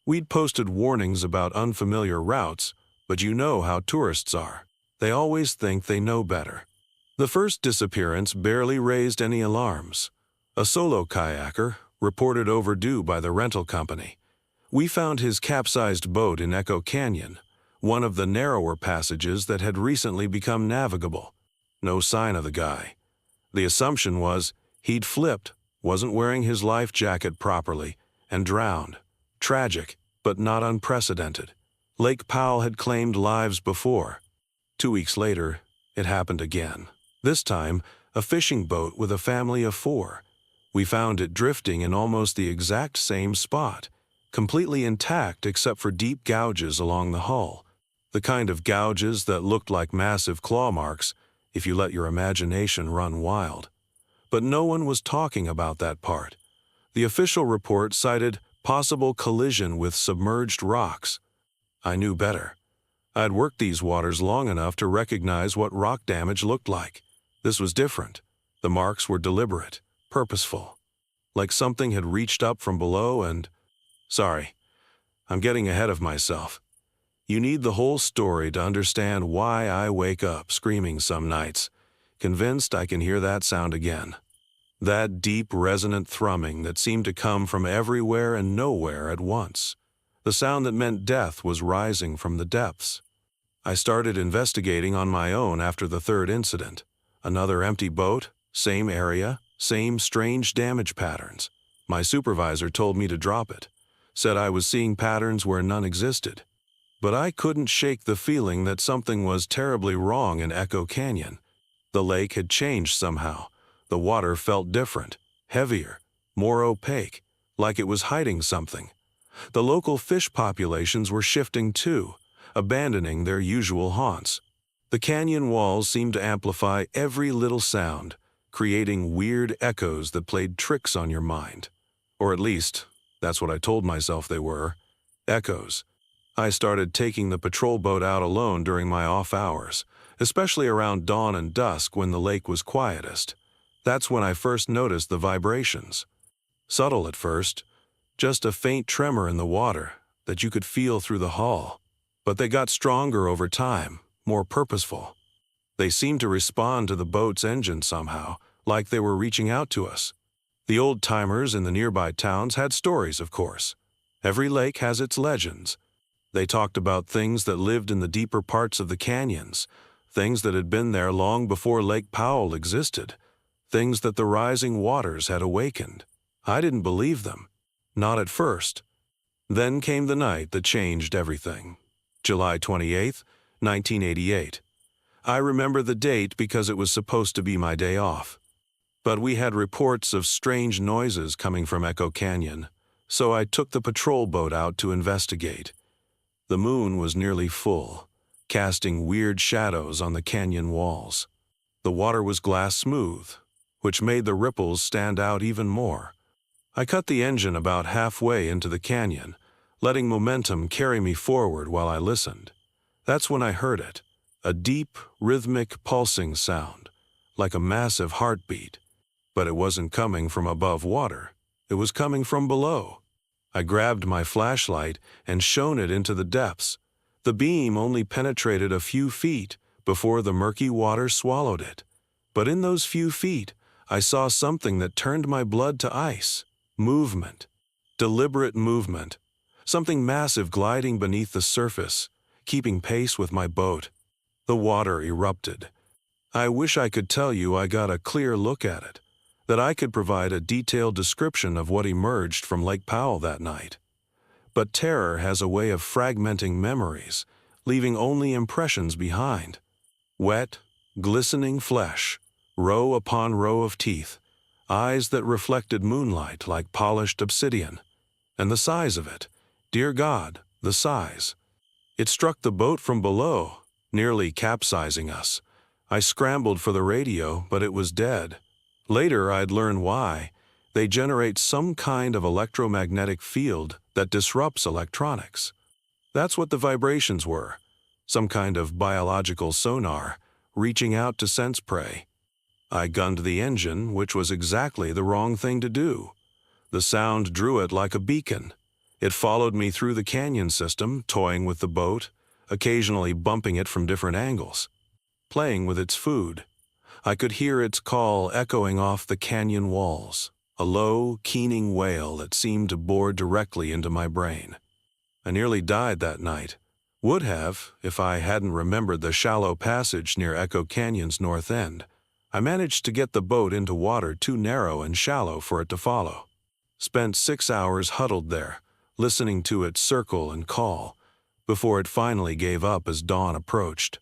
We'd posted warnings about unfamiliar routes, but you know how tourists are. They always think they know better. The first disappearance barely raised any alarms. A solo kayaker, reported overdue by the rental company. We found his capsized boat in Echo Canyon, one of the narrower passages that had recently become navigable. No sign of the guy. The assumption was he'd flipped, wasn't wearing his life jacket properly, and drowned. Tragic, but not unprecedented. Lake Powell had claimed lives before. 2 weeks later, it happened again. This time, a fishing boat with a family of 4. We found it drifting in almost the exact same spot, completely intact except for deep gouges along the hull. The kind of gouges that looked like massive claw marks if you let your imagination run wild. But no one was talking about that part. The official report cited possible collision with submerged rocks. I knew better. I'd worked these waters long enough to recognize what rock damage looked like. This was different. The marks were deliberate, purposeful. like something had reached up from below and... Sorry, I'm getting ahead of myself. You need the whole story to understand why I wake up screaming some nights, convinced I can hear that sound again. That deep, resonant thrumming that seemed to come from everywhere and nowhere at once. The sound that meant death was rising from the depths. I started investigating on my own after the third incident. Another empty boat, same area, same strange damage patterns. My supervisor told me to drop it, said I was seeing patterns where none existed. But I couldn't shake the feeling that something was terribly wrong in Echo Canyon. The lake had changed somehow. The water felt different, heavier, more opaque, like it was hiding something. The local fish populations were shifting too, abandoning their usual haunts. The canyon walls seemed to amplify every little sound, creating weird echoes that played tricks on your mind. Or at least, that's what I told myself they were. Echoes. I started taking the patrol boat out alone during my off hours, especially around dawn and dusk when the lake was quietest. That's when I first noticed the vibrations. Subtle at first, just a faint tremor in the water that you could feel through the hull. But they got stronger over time, more purposeful. They seemed to respond to the boat's engine somehow, like they were reaching out to us. The old-timers in the nearby towns had stories, of course. Every lake has its legends. They talked about things that lived in the deeper parts of the canyons, things that had been there long before Lake Powell existed, things that the rising waters had awakened. I didn't believe them. Not at first. Then came the night that changed everything. July 28th, 1988. I remember the date because it was supposed to be my day off. But we had reports of strange noises coming from Echo Canyon, so I took the patrol boat out to investigate. The moon was nearly full, casting weird shadows on the canyon walls. The water was glass smooth, which made the ripples stand out even more. I cut the engine about halfway into the canyon, letting momentum carry me forward while I listened. That's when I heard it, a deep, rhythmic pulsing sound, like a massive heartbeat. But it wasn't coming from above water. It was coming from below. I grabbed my flashlight and shone it into the depths. The beam only penetrated a few feet before the murky water swallowed it. But in those few feet, I saw something that turned my blood to ice. Movement. Deliberate movement. Something massive gliding beneath the surface, keeping pace with my boat. The water erupted. I wish I could tell you I got a clear look at it, that I could provide a detailed description of what emerged from Lake Powell that night. But terror has a way of fragmenting memories, leaving only impressions behind. Wet, glistening flesh, row upon row of teeth, eyes that reflected moonlight like polished obsidian. And the size of it, dear God, the size. It struck the boat from below, nearly capsizing us. I scrambled for the radio, but it was dead. Later, I'd learn why. They generate some kind of electromagnetic field that disrupts electronics. That's what the vibrations were, some kind of biological sonar, reaching out to sense prey. I gunned the engine, which was exactly the wrong thing to do. The sound drew it like a beacon. It followed me through the canyon system, toying with the boat, occasionally bumping it from different angles, playing with its food. I could hear its call echoing off the canyon walls, a low, keening wail that seemed to bore directly into my brain. I nearly died that night. Would have, if I hadn't remembered the shallow passage near Echo Canyon's north end. I managed to get the boat into water too narrow and shallow for it to follow. Spent 6 hours huddled there, listening to it circle and call, before it finally gave up as dawn approached.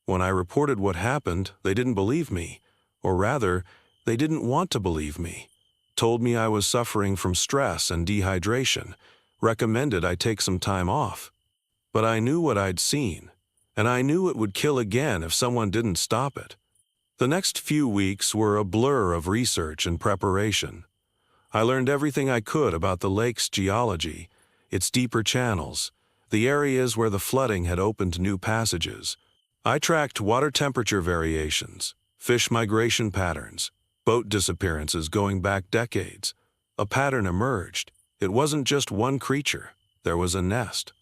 When I reported what happened, they didn't believe me, or rather, they didn't want to believe me. Told me I was suffering from stress and dehydration, recommended I take some time off. But I knew what I'd seen, and I knew it would kill again if someone didn't stop it. The next few weeks were a blur of research and preparation. I learned everything I could about the lake's geology, its deeper channels, the areas where the flooding had opened new passages. I tracked water temperature variations, fish migration patterns, boat disappearances going back decades. A pattern emerged. It wasn't just one creature. There was a nest.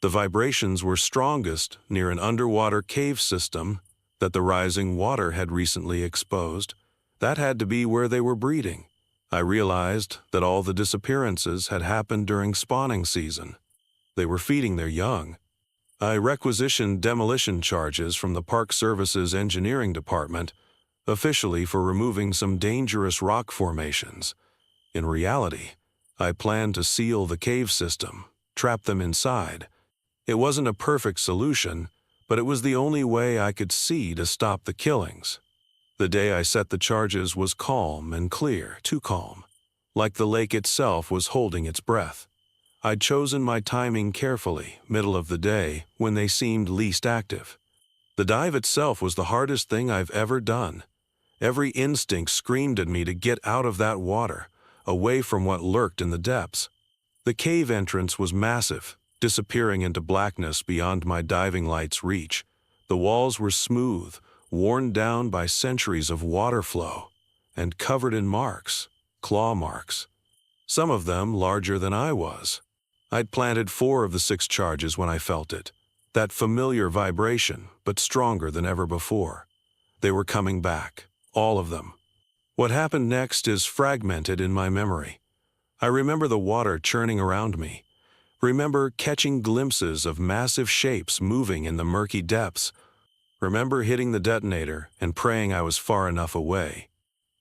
The vibrations were strongest near an underwater cave system that the rising water had recently exposed. That had to be where they were breeding. I realized that all the disappearances had happened during spawning season. They were feeding their young. I requisitioned demolition charges from the Park Service's engineering department, officially for removing some dangerous rock formations. In reality, I planned to seal the cave system, trap them inside. It wasn't a perfect solution, but it was the only way I could see to stop the killings. The day I set the charges was calm and clear, too calm, like the lake itself was holding its breath. I'd chosen my timing carefully, middle of the day, when they seemed least active. The dive itself was the hardest thing I've ever done. Every instinct screamed at me to get out of that water, away from what lurked in the depths. The cave entrance was massive, disappearing into blackness beyond my diving light's reach. The walls were smooth, worn down by centuries of water flow, and covered in marks, claw marks. Some of them larger than I was. I'd planted 4 of the 6 charges when I felt it. That familiar vibration, but stronger than ever before. They were coming back, all of them. What happened next is fragmented in my memory. I remember the water churning around me. Remember catching glimpses of massive shapes moving in the murky depths. Remember hitting the detonator and praying I was far enough away.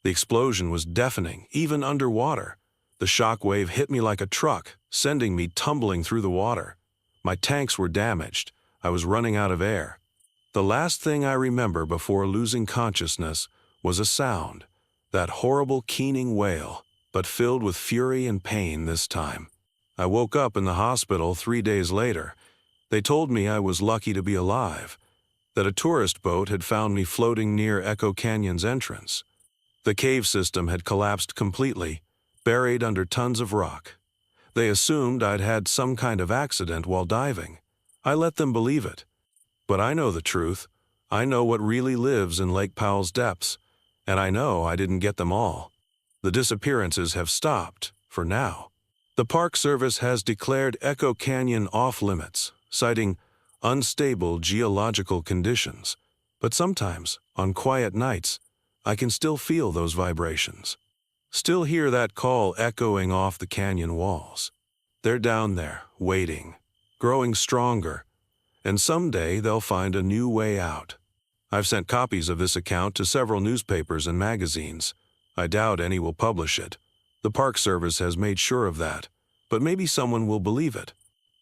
The explosion was deafening, even underwater. The shock wave hit me like a truck, sending me tumbling through the water. My tanks were damaged. I was running out of air. The last thing I remember before losing consciousness was a sound, that horrible keening wail, but filled with fury and pain this time. I woke up in the hospital 3 days later. They told me I was lucky to be alive, that a tourist boat had found me floating near Echo Canyon's entrance. The cave system had collapsed completely, buried under tons of rock. They assumed I'd had some kind of accident while diving. I let them believe it. But I know the truth. I know what really lives in Lake Powell's depths, and I know I didn't get them all. The disappearances have stopped, for now. The Park Service has declared Echo Canyon off-limits, citing unstable geological conditions. But sometimes, on quiet nights, I can still feel those vibrations. Still hear that call echoing off the canyon walls. They're down there, waiting, growing stronger, and someday they'll find a new way out. I've sent copies of this account to several newspapers and magazines. I doubt any will publish it. The Park Service has made sure of that, but maybe someone will believe it.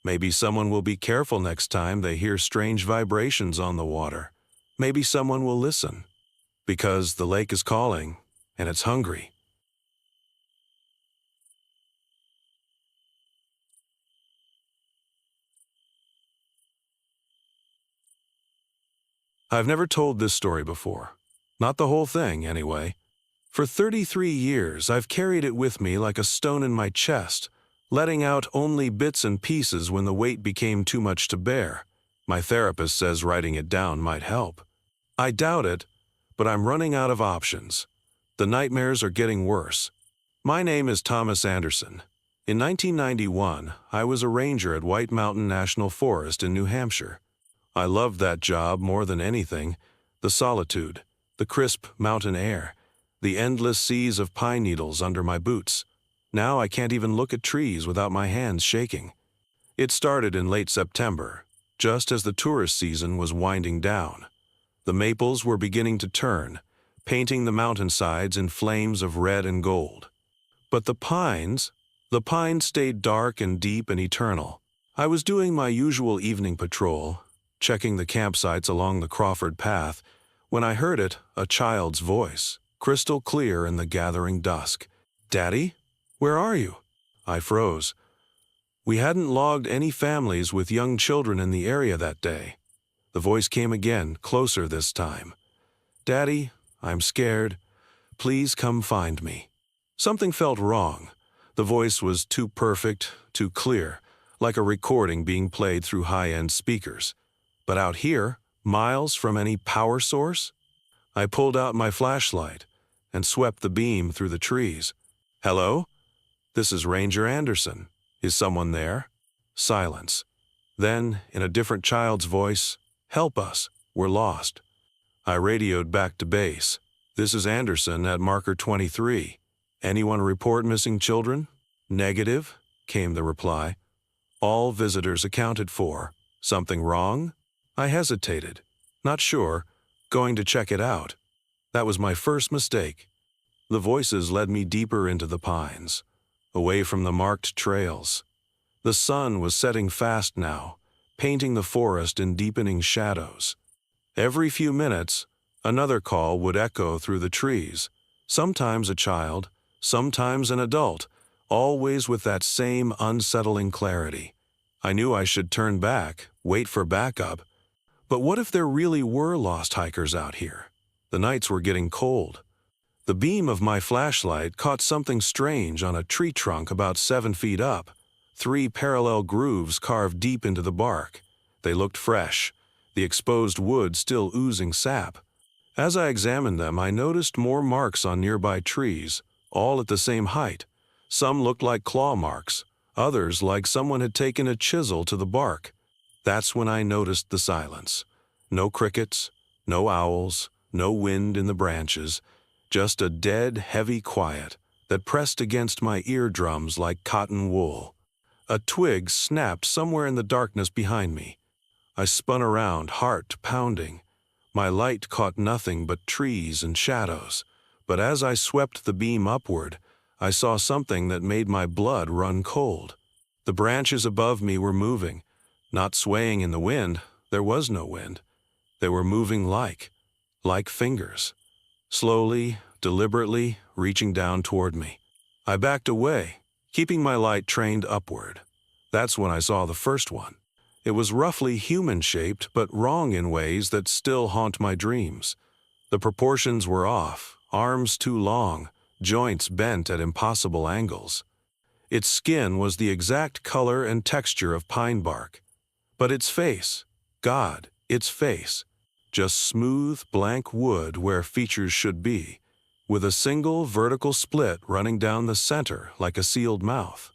Maybe someone will be careful next time they hear strange vibrations on the water. Maybe someone will listen. Because the lake is calling, and it's hungry. I've never told this story before. Not the whole thing, anyway. For 33 years, I've carried it with me like a stone in my chest, letting out only bits and pieces when the weight became too much to bear. My therapist says writing it down might help. I doubt it, but I'm running out of options. The nightmares are getting worse. My name is Thomas Anderson. In 1991, I was a ranger at White Mountain National Forest in New Hampshire. I loved that job more than anything. The solitude, the crisp mountain air, the endless seas of pine needles under my boots. Now I can't even look at trees without my hands shaking. It started in late September, just as the tourist season was winding down. The maples were beginning to turn, painting the mountainsides in flames of red and gold. But the pines stayed dark and deep and eternal. I was doing my usual evening patrol, checking the campsites along the Crawford Path, when I heard it, a child's voice, crystal clear in the gathering dusk. "Daddy, where are you?" I froze. We hadn't logged any families with young children in the area that day. The voice came again, closer this time. "Daddy, I'm scared. Please come find me." Something felt wrong. The voice was too perfect, too clear, like a recording being played through high-end speakers. But out here, miles from any power source? I pulled out my flashlight and swept the beam through the trees. "Hello? "This is Ranger Anderson. Is someone there?" Silence. Then, in a different child's voice, "Help us. We're lost." I radioed back to base. "This is Anderson at marker 23. Anyone report missing children?" "Negative," came the reply. "All visitors accounted for. Something wrong?" I hesitated. Not sure. Going to check it out. That was my first mistake. The voices led me deeper into the pines, away from the marked trails. The sun was setting fast now, painting the forest in deepening shadows. Every few minutes, another call would echo through the trees, sometimes a child, sometimes an adult, always with that same unsettling clarity. I knew I should turn back, wait for backup. But what if there really were lost hikers out here? The nights were getting cold. The beam of my flashlight caught something strange on a tree trunk about 7 feet up. 3 parallel grooves carved deep into the bark. They looked fresh, the exposed wood still oozing sap. As I examined them, I noticed more marks on nearby trees, all at the same height. Some looked like claw marks, others like someone had taken a chisel to the bark. That's when I noticed the silence. No crickets, no owls, no wind in the branches, just a dead, heavy quiet that pressed against my eardrums like cotton wool. A twig snapped somewhere in the darkness behind me. I spun around, heart pounding. My light caught nothing but trees and shadows, but as I swept the beam upward, I saw something that made my blood run cold. The branches above me were moving, not swaying in the wind. There was no wind. They were moving like fingers, slowly, deliberately reaching down toward me. I backed away, keeping my light trained upward. That's when I saw the first one. It was roughly human-shaped, but wrong in ways that still haunt my dreams. The proportions were off, arms too long, joints bent at impossible angles. Its skin was the exact color and texture of pine bark. But its face, God, its face, just smooth, blank wood where features should be, with a single vertical split running down the center like a sealed mouth.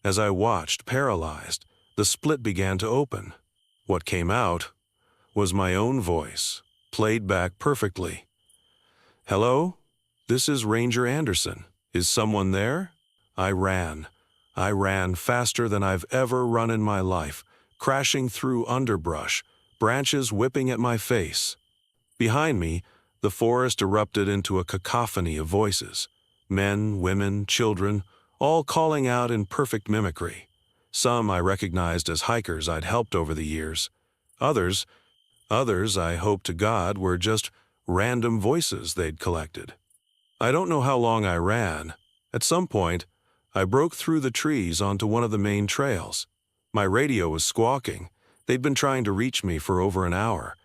As I watched, paralyzed, the split began to open. What came out was my own voice, played back perfectly. "Hello? This is Ranger Anderson. Is someone there?" I ran. I ran faster than I've ever run in my life, crashing through underbrush, branches whipping at my face. Behind me, the forest erupted into a cacophony of voices. Men, women, children, all calling out in perfect mimicry. Some I recognized as hikers I'd helped over the years. Others, I hope to God, were just random voices they'd collected. I don't know how long I ran. At some point, I broke through the trees onto one of the main trails. My radio was squawking. They'd been trying to reach me for over an hour.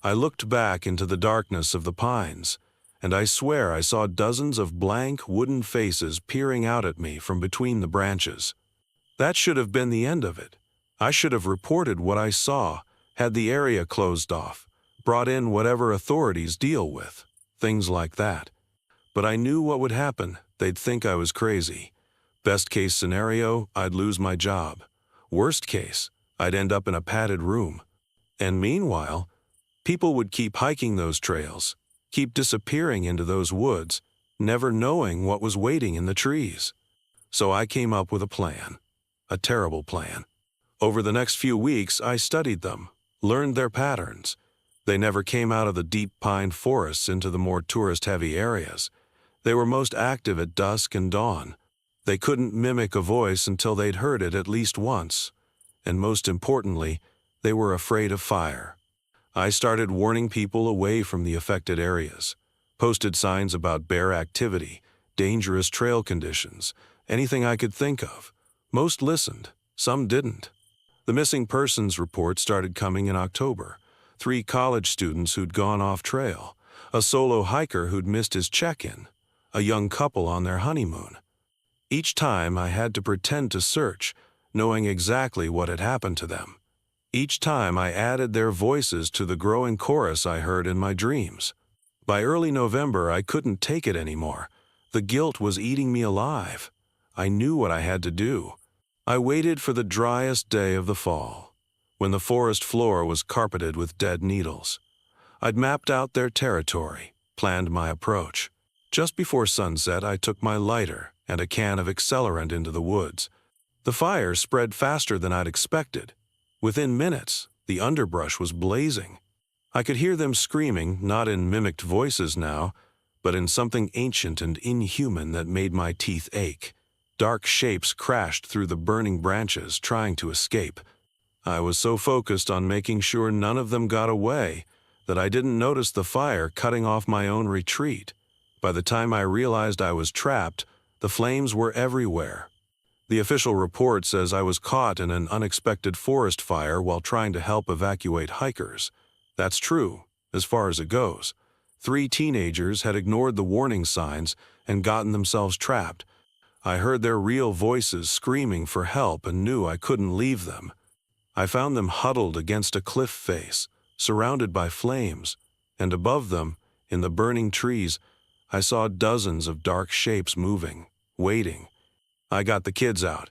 I looked back into the darkness of the pines, and I swear I saw dozens of blank wooden faces peering out at me from between the branches. That should have been the end of it. I should have reported what I saw, had the area closed off, brought in whatever authorities deal with, things like that. But I knew what would happen. They'd think I was crazy. Best case scenario, I'd lose my job. Worst case, I'd end up in a padded room. And meanwhile, people would keep hiking those trails, keep disappearing into those woods, never knowing what was waiting in the trees. So I came up with a plan. A terrible plan. Over the next few weeks, I studied them, learned their patterns. They never came out of the deep pine forests into the more tourist-heavy areas. They were most active at dusk and dawn. They couldn't mimic a voice until they'd heard it at least once. And most importantly, they were afraid of fire. I started warning people away from the affected areas, posted signs about bear activity, dangerous trail conditions, anything I could think of. Most listened, some didn't. The missing persons report started coming in October. 3 college students who'd gone off trail, a solo hiker who'd missed his check-in, a young couple on their honeymoon. Each time I had to pretend to search, knowing exactly what had happened to them. Each time I added their voices to the growing chorus I heard in my dreams. By early November, I couldn't take it anymore. The guilt was eating me alive. I knew what I had to do. I waited for the driest day of the fall, when the forest floor was carpeted with dead needles. I'd mapped out their territory, planned my approach. Just before sunset, I took my lighter and a can of accelerant into the woods. The fire spread faster than I'd expected. Within minutes, the underbrush was blazing. I could hear them screaming, not in mimicked voices now, but in something ancient and inhuman that made my teeth ache. Dark shapes crashed through the burning branches, trying to escape. I was so focused on making sure none of them got away that I didn't notice the fire cutting off my own retreat. By the time I realized I was trapped, the flames were everywhere. The official report says I was caught in an unexpected forest fire while trying to help evacuate hikers. That's true, as far as it goes. 3 teenagers had ignored the warning signs and gotten themselves trapped. I heard their real voices screaming for help and knew I couldn't leave them. I found them huddled against a cliff face, surrounded by flames, and above them, in the burning trees, I saw dozens of dark shapes moving, waiting. I got the kids out.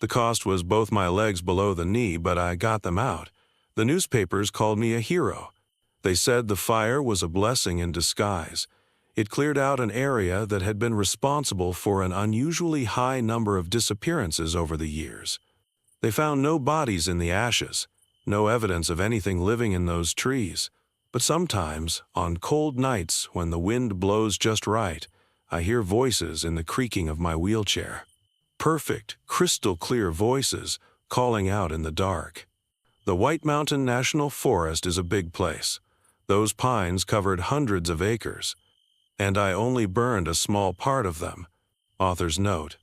The cost was both my legs below the knee, but I got them out. The newspapers called me a hero. They said the fire was a blessing in disguise. It cleared out an area that had been responsible for an unusually high number of disappearances over the years. They found no bodies in the ashes, no evidence of anything living in those trees. But sometimes, on cold nights when the wind blows just right, I hear voices in the creaking of my wheelchair. Perfect, crystal-clear voices calling out in the dark. The White Mountain National Forest is a big place. Those pines covered hundreds of acres, and I only burned a small part of them. Author's note.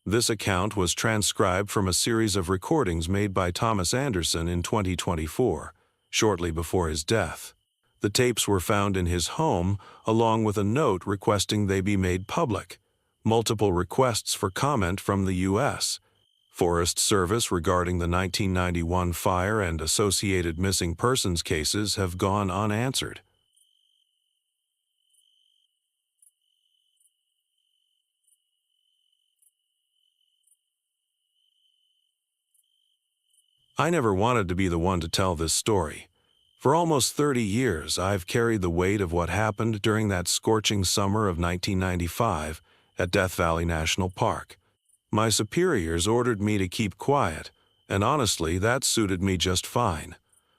This account was transcribed from a series of recordings made by Thomas Anderson in 2024, shortly before his death. The tapes were found in his home, along with a note requesting they be made public. Multiple requests for comment from the U.S. Forest Service regarding the 1991 fire and associated missing persons cases have gone unanswered. I never wanted to be the one to tell this story. For almost 30 years, I've carried the weight of what happened during that scorching summer of 1995 at Death Valley National Park. My superiors ordered me to keep quiet, and honestly, that suited me just fine.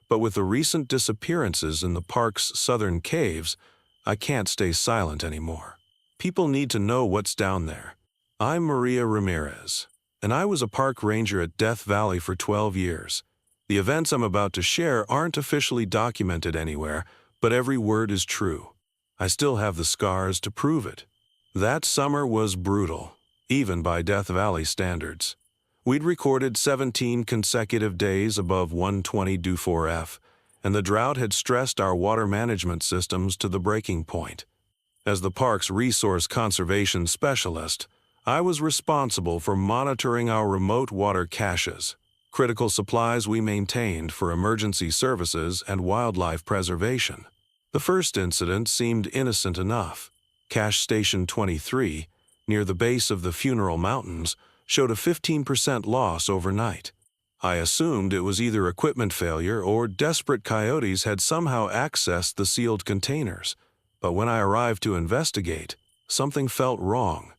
But with the recent disappearances in the park's southern caves, I can't stay silent anymore. People need to know what's down there. I'm Maria Ramirez, and I was a park ranger at Death Valley for 12 years. The events I'm about to share aren't officially documented anywhere, but every word is true. I still have the scars to prove it. That summer was brutal, even by Death Valley standards. We'd recorded 17 consecutive days above 120 Dufour-F, and the drought had stressed our water management systems to the breaking point. As the park's resource conservation specialist, I was responsible for monitoring our remote water caches, critical supplies we maintained for emergency services and wildlife preservation. The first incident seemed innocent enough. Cache Station 23, near the base of the Funeral Mountains, showed a 15% loss overnight. I assumed it was either equipment failure or desperate coyotes had somehow accessed the sealed containers. But when I arrived to investigate, something felt wrong.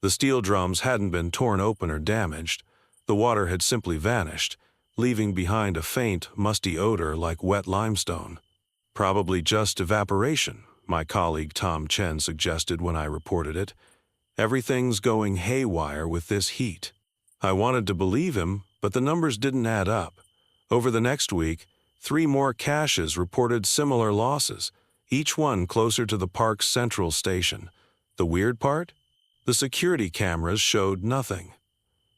The steel drums hadn't been torn open or damaged. The water had simply vanished, leaving behind a faint, musty odor like wet limestone. Probably just evaporation, my colleague Tom Chen suggested when I reported it. Everything's going haywire with this heat. I wanted to believe him, but the numbers didn't add up. Over the next week, 3 more caches reported similar losses, each one closer to the park's central station. The weird part? The security cameras showed nothing.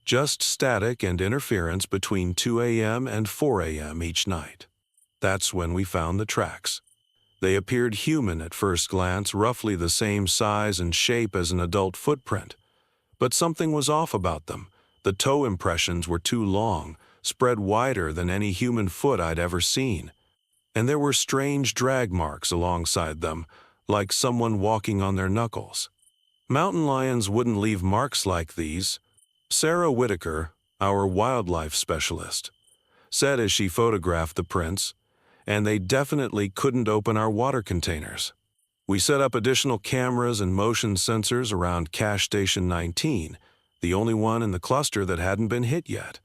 Just static and interference between 2 a.m. and 4 a.m. each night. That's when we found the tracks. They appeared human at first glance, roughly the same size and shape as an adult footprint. But something was off about them. The toe impressions were too long, spread wider than any human foot I'd ever seen. And there were strange drag marks alongside them, like someone walking on their knuckles. Mountain lions wouldn't leave marks like these. Sarah Whitaker, our wildlife specialist, said as she photographed the prints, and they definitely couldn't open our water containers. We set up additional cameras and motion sensors around Cache Station 19, the only one in the cluster that hadn't been hit yet.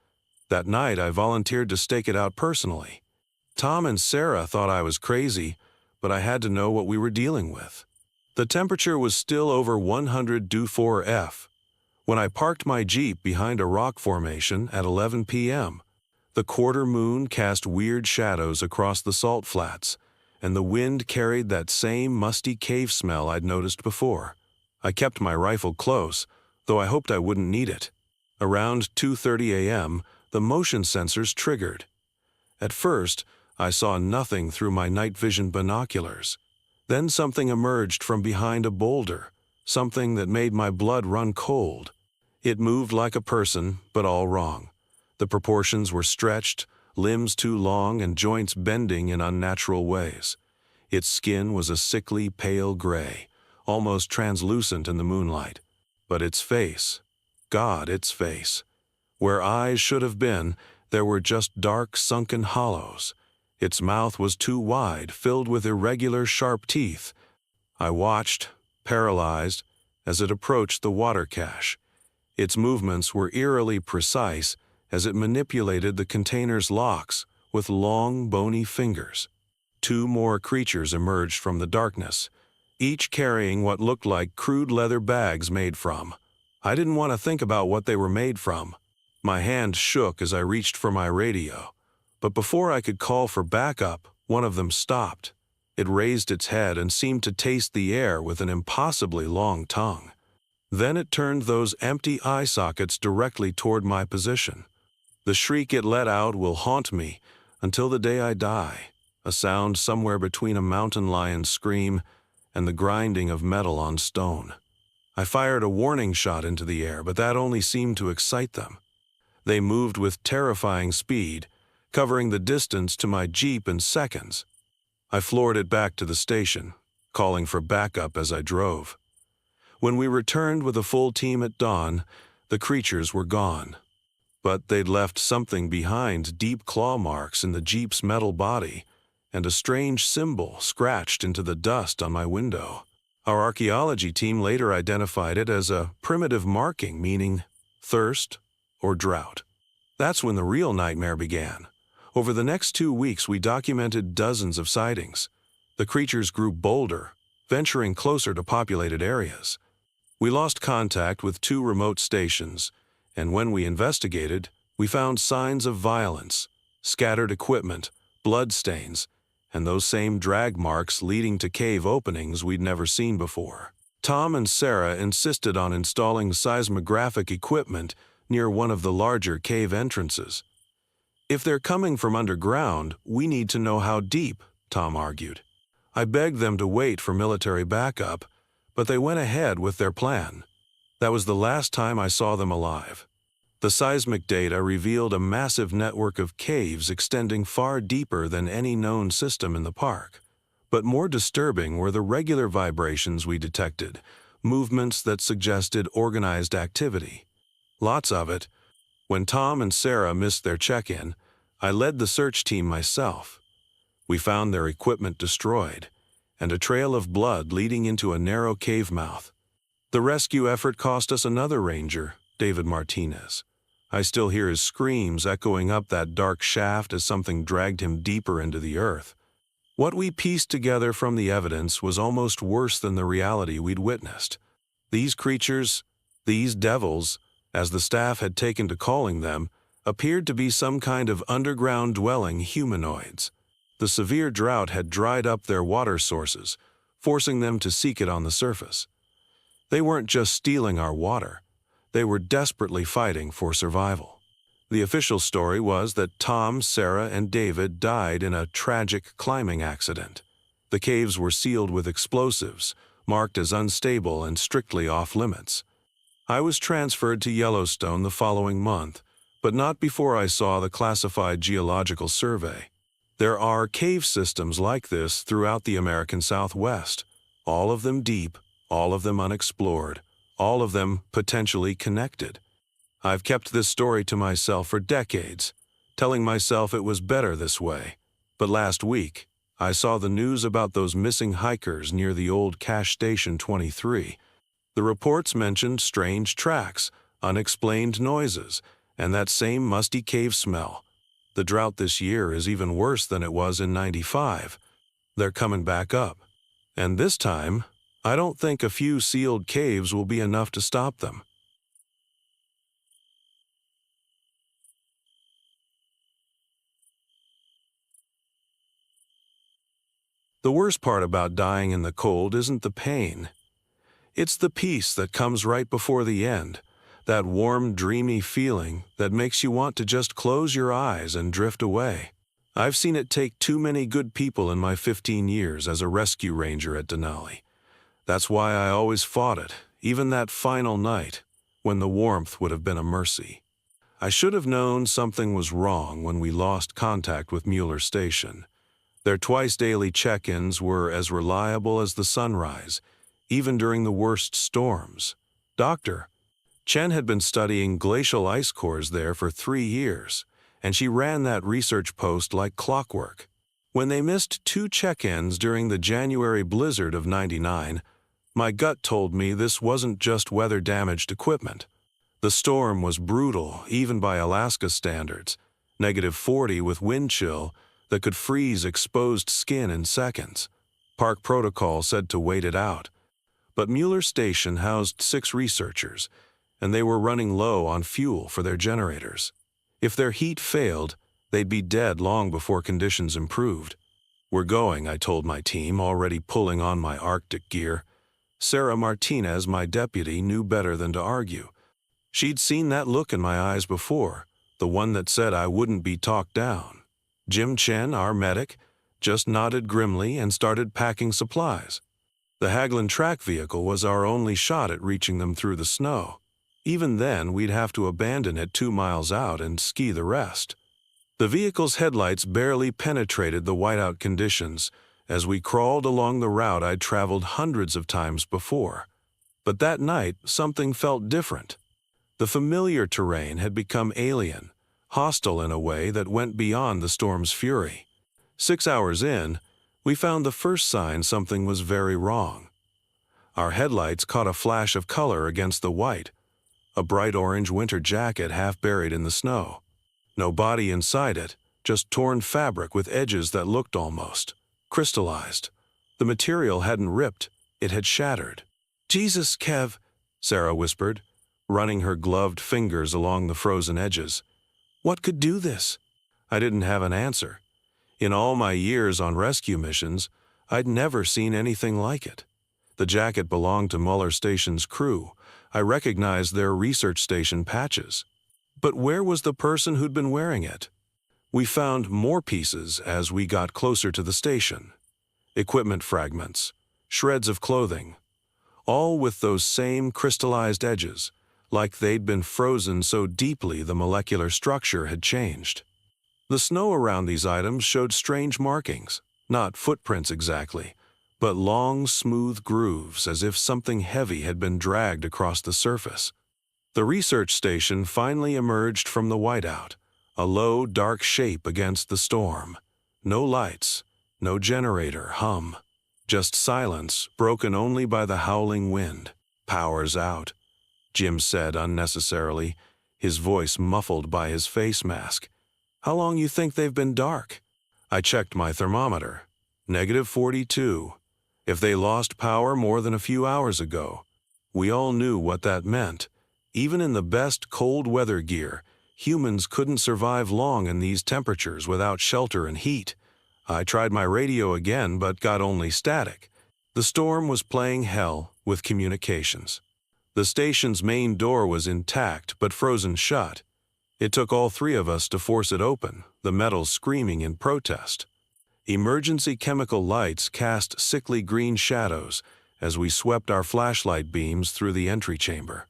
That night, I volunteered to stake it out personally. Tom and Sarah thought I was crazy, but I had to know what we were dealing with. The temperature was still over 100 degrees F. When I parked my Jeep behind a rock formation at 11 p.m., the quarter moon cast weird shadows across the salt flats, and the wind carried that same musty cave smell I'd noticed before. I kept my rifle close, though I hoped I wouldn't need it. Around 2:30 a.m., the motion sensors triggered. At first, I saw nothing through my night vision binoculars. Then something emerged from behind a boulder, something that made my blood run cold. It moved like a person, but all wrong. The proportions were stretched, limbs too long and joints bending in unnatural ways. Its skin was a sickly pale gray, almost translucent in the moonlight. But its face, God, its face. Where eyes should have been, there were just dark, sunken hollows. Its mouth was too wide, filled with irregular, sharp teeth. I watched, paralyzed, as it approached the water cache. Its movements were eerily precise as it manipulated the container's locks with long, bony fingers. 2 more creatures emerged from the darkness, each carrying what looked like crude leather bags made from. I didn't want to think about what they were made from. My hand shook as I reached for my radio, but before I could call for backup, one of them stopped. It raised its head and seemed to taste the air with an impossibly long tongue. Then it turned those empty eye sockets directly toward my position. The shriek it let out will haunt me until the day I die, a sound somewhere between a mountain lion's scream and the grinding of metal on stone. I fired a warning shot into the air, but that only seemed to excite them. They moved with terrifying speed, covering the distance to my Jeep in seconds. I floored it back to the station, calling for backup as I drove. When we returned with a full team at dawn, the creatures were gone. But they'd left something behind, deep claw marks in the Jeep's metal body, and a strange symbol scratched into the dust on my window. Our archaeology team later identified it as a primitive marking meaning thirst or drought. That's when the real nightmare began. Over the next 2 weeks, we documented dozens of sightings. The creatures grew bolder, venturing closer to populated areas. We lost contact with 2 remote stations, and when we investigated, we found signs of violence, scattered equipment, bloodstains, and those same drag marks leading to cave openings we'd never seen before. Tom and Sarah insisted on installing seismographic equipment near one of the larger cave entrances. If they're coming from underground, we need to know how deep, Tom argued. I begged them to wait for military backup, but they went ahead with their plan. That was the last time I saw them alive. The seismic data revealed a massive network of caves extending far deeper than any known system in the park. But more disturbing were the regular vibrations we detected, movements that suggested organized activity. Lots of it. When Tom and Sarah missed their check-in, I led the search team myself. We found their equipment destroyed, and a trail of blood leading into a narrow cave mouth. The rescue effort cost us another ranger, David Martinez. I still hear his screams echoing up that dark shaft as something dragged him deeper into the earth. What we pieced together from the evidence was almost worse than the reality we'd witnessed. These creatures, these devils, as the staff had taken to calling them, appeared to be some kind of underground-dwelling humanoids. The severe drought had dried up their water sources, forcing them to seek it on the surface. They weren't just stealing our water. They were desperately fighting for survival. The official story was that Tom, Sarah, and David died in a tragic climbing accident. The caves were sealed with explosives, marked as unstable and strictly off-limits. I was transferred to Yellowstone the following month, but not before I saw the classified geological survey. There are cave systems like this throughout the American Southwest, all of them deep, all of them unexplored, all of them potentially connected. I've kept this story to myself for decades, telling myself it was better this way. But last week, I saw the news about those missing hikers near the old cache station 23. The reports mentioned strange tracks, unexplained noises, and that same musty cave smell. The drought this year is even worse than it was in '95. They're coming back up. And this time, I don't think a few sealed caves will be enough to stop them. The worst part about dying in the cold isn't the pain. It's the peace that comes right before the end, that warm, dreamy feeling that makes you want to just close your eyes and drift away. I've seen it take too many good people in my 15 years as a rescue ranger at Denali. That's why I always fought it, even that final night, when the warmth would have been a mercy. I should have known something was wrong when we lost contact with Mueller Station. Their twice-daily check-ins were as reliable as the sunrise, even during the worst storms. Dr. Chen had been studying glacial ice cores there for 3 years, and she ran that research post like clockwork. When they missed 2 check-ins during the January blizzard of '99, my gut told me this wasn't just weather-damaged equipment. The storm was brutal, even by Alaska standards, -40 with wind chill that could freeze exposed skin in seconds. Park protocol said to wait it out. But Mueller Station housed 6 researchers, and they were running low on fuel for their generators. If their heat failed, they'd be dead long before conditions improved. "We're going," I told my team, already pulling on my Arctic gear. Sarah Martinez, my deputy, knew better than to argue. She'd seen that look in my eyes before, the one that said I wouldn't be talked down. Jim Chen, our medic, just nodded grimly and started packing supplies. The Haglund track vehicle was our only shot at reaching them through the snow. Even then, we'd have to abandon it 2 miles out and ski the rest. The vehicle's headlights barely penetrated the whiteout conditions as we crawled along the route I'd traveled hundreds of times before. But that night, something felt different. The familiar terrain had become alien, hostile in a way that went beyond the storm's fury. 6 hours in, we found the first sign something was very wrong. Our headlights caught a flash of color against the white, a bright orange winter jacket half buried in the snow. No body inside it, just torn fabric with edges that looked almost crystallized. The material hadn't ripped, it had shattered. "Jesus, Kev," Sarah whispered, running her gloved fingers along the frozen edges. "What could do this?" I didn't have an answer. In all my years on rescue missions, I'd never seen anything like it. The jacket belonged to Mueller Station's crew. I recognized their research station patches. But where was the person who'd been wearing it? We found more pieces as we got closer to the station. Equipment fragments, shreds of clothing, all with those same crystallized edges, like they'd been frozen so deeply the molecular structure had changed. The snow around these items showed strange markings, not footprints exactly, but long, smooth grooves as if something heavy had been dragged across the surface. The research station finally emerged from the whiteout, a low, dark shape against the storm. No lights, no generator hum, just silence broken only by the howling wind. "Power's out," Jim said unnecessarily, his voice muffled by his face mask. "How long you think they've been dark?" I checked my thermometer. -42. If they lost power more than a few hours ago. We all knew what that meant. Even in the best cold weather gear, humans couldn't survive long in these temperatures without shelter and heat. I tried my radio again but got only static. The storm was playing hell with communications. The station's main door was intact but frozen shut. It took all 3 of us to force it open, the metal screaming in protest. Emergency chemical lights cast sickly green shadows as we swept our flashlight beams through the entry chamber.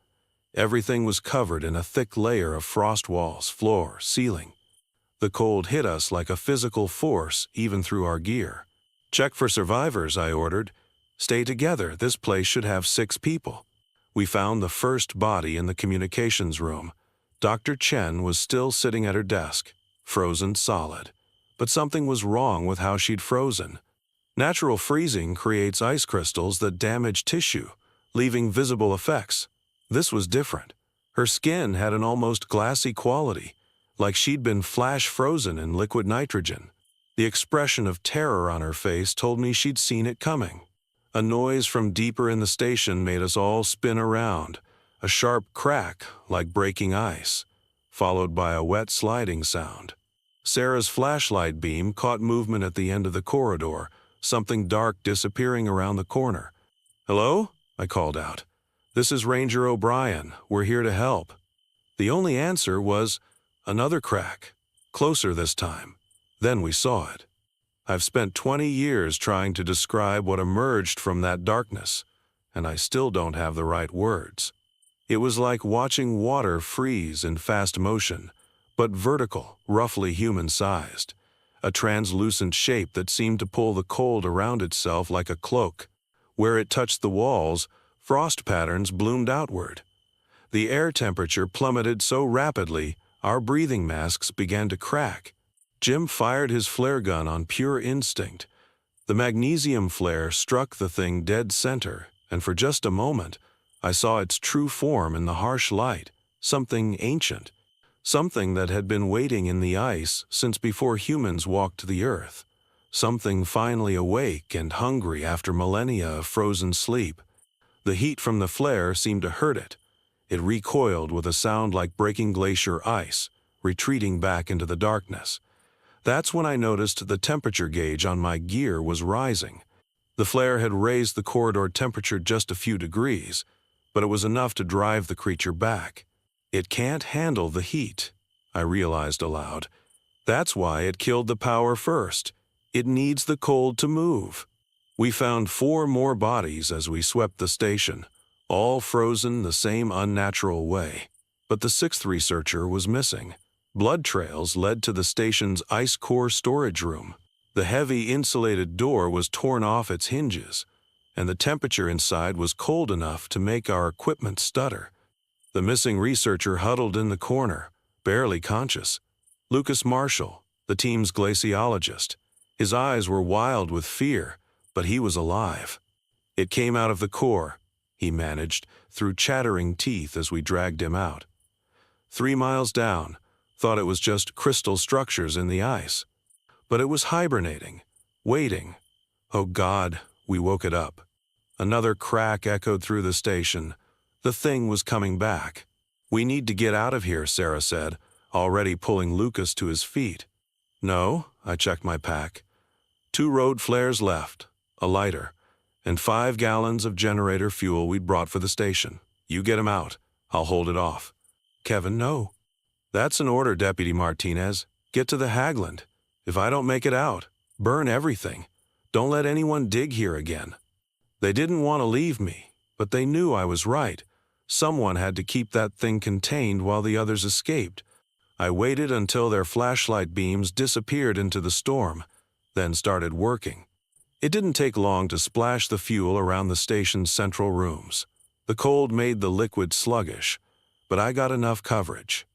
Everything was covered in a thick layer of frost walls, floor, ceiling. The cold hit us like a physical force even through our gear. "Check for survivors," I ordered. "Stay together, this place should have 6 people." We found the first body in the communications room. Dr. Chen was still sitting at her desk, frozen solid. But something was wrong with how she'd frozen. Natural freezing creates ice crystals that damage tissue, leaving visible effects. This was different. Her skin had an almost glassy quality, like she'd been flash frozen in liquid nitrogen. The expression of terror on her face told me she'd seen it coming. A noise from deeper in the station made us all spin around, a sharp crack like breaking ice, followed by a wet sliding sound. Sarah's flashlight beam caught movement at the end of the corridor, something dark disappearing around the corner. "Hello?" I called out. "This is Ranger O'Brien. We're here to help." The only answer was another crack, closer this time. Then we saw it. I've spent 20 years trying to describe what emerged from that darkness, and I still don't have the right words. It was like watching water freeze in fast motion, but vertical, roughly human-sized. A translucent shape that seemed to pull the cold around itself like a cloak. Where it touched the walls, frost patterns bloomed outward. The air temperature plummeted so rapidly, our breathing masks began to crack. Jim fired his flare gun on pure instinct. The magnesium flare struck the thing dead center, and for just a moment, I saw its true form in the harsh light, something ancient. Something that had been waiting in the ice since before humans walked the earth. Something finally awake and hungry after millennia of frozen sleep. The heat from the flare seemed to hurt it. It recoiled with a sound like breaking glacier ice, retreating back into the darkness. That's when I noticed the temperature gauge on my gear was rising. The flare had raised the corridor temperature just a few degrees, but it was enough to drive the creature back. It can't handle the heat, I realized aloud. That's why it killed the power first. It needs the cold to move. We found 4 more bodies as we swept the station, all frozen the same unnatural way. But the 6th researcher was missing. Blood trails led to the station's ice core storage room. The heavy insulated door was torn off its hinges, and the temperature inside was cold enough to make our equipment stutter. The missing researcher huddled in the corner, barely conscious. Lucas Marshall, the team's glaciologist. His eyes were wild with fear, but he was alive. "It came out of the core," he managed, through chattering teeth as we dragged him out. 3 miles down, thought it was just crystal structures in the ice. But it was hibernating, waiting. Oh God, we woke it up. Another crack echoed through the station. The thing was coming back. "We need to get out of here," Sarah said, already pulling Lucas to his feet. "No," I checked my pack. 2 road flares left, a lighter, and 5 gallons of generator fuel we'd brought for the station. "You get him out. I'll hold it off." "Kevin, no." "That's an order, Deputy Martinez. Get to the Hagland. If I don't make it out, burn everything. Don't let anyone dig here again." They didn't want to leave me, but they knew I was right. Someone had to keep that thing contained while the others escaped. I waited until their flashlight beams disappeared into the storm, then started working. It didn't take long to splash the fuel around the station's central rooms. The cold made the liquid sluggish, but I got enough coverage.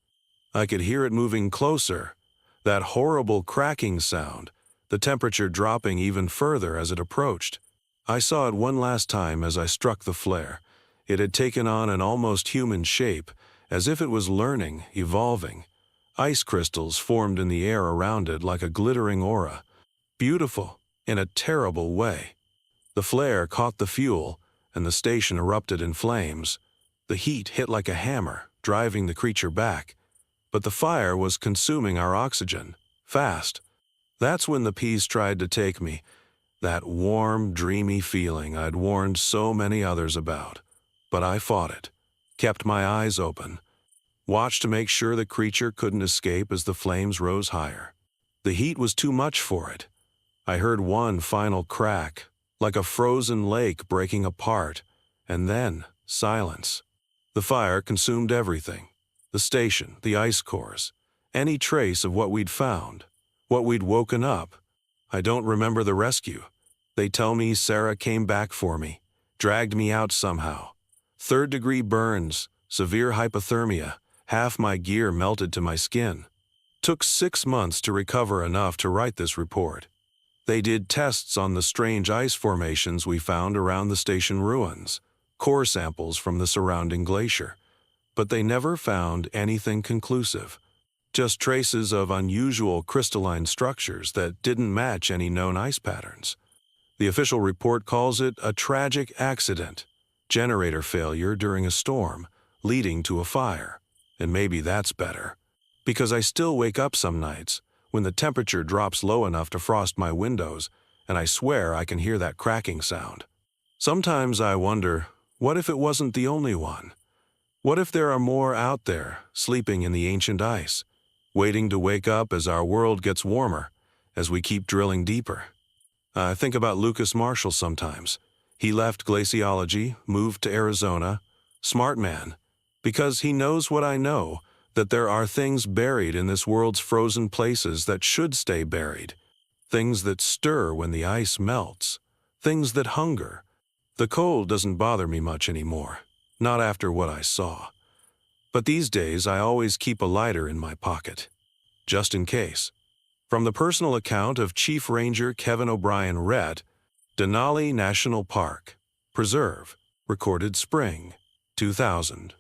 I could hear it moving closer, that horrible cracking sound, the temperature dropping even further as it approached. I saw it one last time as I struck the flare. It had taken on an almost human shape, as if it was learning, evolving. Ice crystals formed in the air around it like a glittering aura. Beautiful, in a terrible way. The flare caught the fuel, and the station erupted in flames. The heat hit like a hammer, driving the creature back. But the fire was consuming our oxygen, fast. That's when the peace tried to take me, that warm, dreamy feeling I'd warned so many others about. But I fought it, kept my eyes open, watched to make sure the creature couldn't escape as the flames rose higher. The heat was too much for it. I heard one final crack, like a frozen lake breaking apart, and then silence. The fire consumed everything. The station, the ice cores, any trace of what we'd found, what we'd woken up. I don't remember the rescue. They tell me Sarah came back for me, dragged me out somehow. 3rd-degree burns, severe hypothermia, Half my gear melted to my skin. Took 6 months to recover enough to write this report. They did tests on the strange ice formations we found around the station ruins, core samples from the surrounding glacier, but they never found anything conclusive. Just traces of unusual crystalline structures that didn't match any known ice patterns. The official report calls it a tragic accident, generator failure during a storm, leading to a fire. And maybe that's better, because I still wake up some nights when the temperature drops low enough to frost my windows, and I swear I can hear that cracking sound. Sometimes I wonder, what if it wasn't the only one? What if there are more out there, sleeping in the ancient ice, waiting to wake up as our world gets warmer, as we keep drilling deeper? I think about Lucas Marshall sometimes. He left glaciology, moved to Arizona, smart man, because he knows what I know, that there are things buried in this world's frozen places that should stay buried, things that stir when the ice melts, things that hunger. The cold doesn't bother me much anymore, not after what I saw. But these days I always keep a lighter in my pocket, just in case. From the personal account of Chief Ranger Kevin O'Brien Rhett, Denali National Park, Preserve, recorded spring, 2000.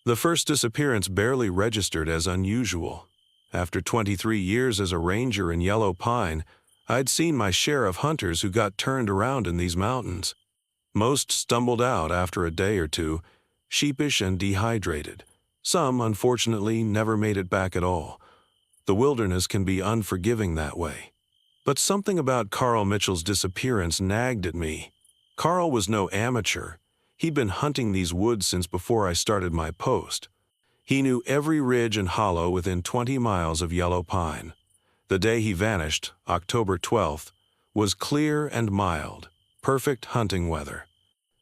The first disappearance barely registered as unusual. After 23 years as a ranger in Yellow Pine, I'd seen my share of hunters who got turned around in these mountains. Most stumbled out after a day or two, sheepish and dehydrated. Some, unfortunately, never made it back at all. The wilderness can be unforgiving that way. But something about Carl Mitchell's disappearance nagged at me. Carl was no amateur. He'd been hunting these woods since before I started my post. He knew every ridge and hollow within 20 miles of Yellow Pine. The day he vanished, October 12th, was clear and mild, perfect hunting weather.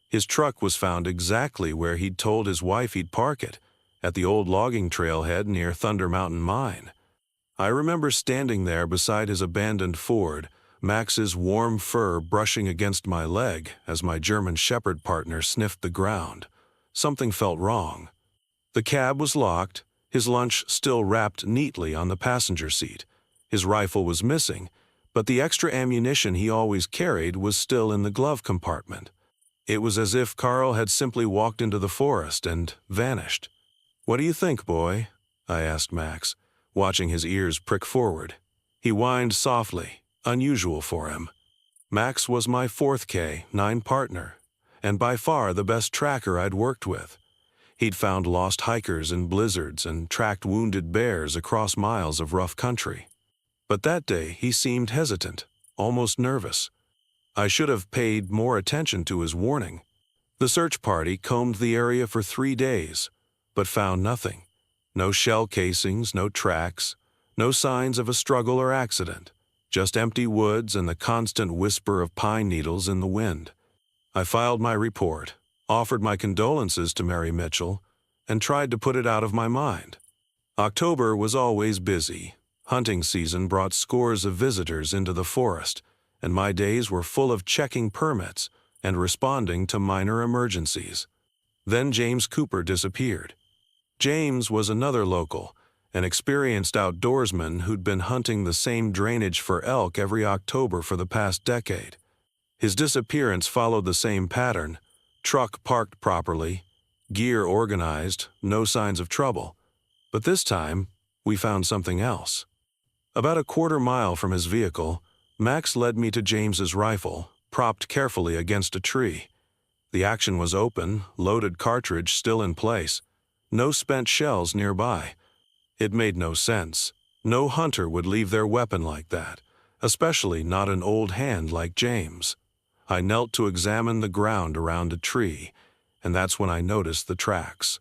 His truck was found exactly where he'd told his wife he'd park it, at the old logging trailhead near Thunder Mountain Mine. I remember standing there beside his abandoned Ford, Max's warm fur brushing against my leg as my German Shepherd partner sniffed the ground. Something felt wrong. The cab was locked, his lunch still wrapped neatly on the passenger seat. His rifle was missing, but the extra ammunition he always carried was still in the glove compartment. It was as if Carl had simply walked into the forest and vanished. "What do you think, boy?" I asked Max, watching his ears prick forward. He whined softly, unusual for him. Max was my 4th K9 partner, and by far the best tracker I'd worked with. He'd found lost hikers in blizzards and tracked wounded bears across miles of rough country. But that day he seemed hesitant, almost nervous. I should have paid more attention to his warning. The search party combed the area for 3 days, but found nothing. No shell casings, no tracks, no signs of a struggle or accident. Just empty woods and the constant whisper of pine needles in the wind. I filed my report, offered my condolences to Mary Mitchell, and tried to put it out of my mind. October was always busy. Hunting season brought scores of visitors into the forest, and my days were full of checking permits and responding to minor emergencies. Then James Cooper disappeared. James was another local, an experienced outdoorsman who'd been hunting the same drainage for elk every October for the past decade. His disappearance followed the same pattern: truck parked properly, gear organized, no signs of trouble. But this time, we found something else. About a quarter-mile from his vehicle, Max led me to James's rifle, propped carefully against a tree. The action was open, loaded cartridge still in place, no spent shells nearby. It made no sense. No hunter would leave their weapon like that, especially not an old hand like James. I knelt to examine the ground around a tree, and that's when I noticed the tracks.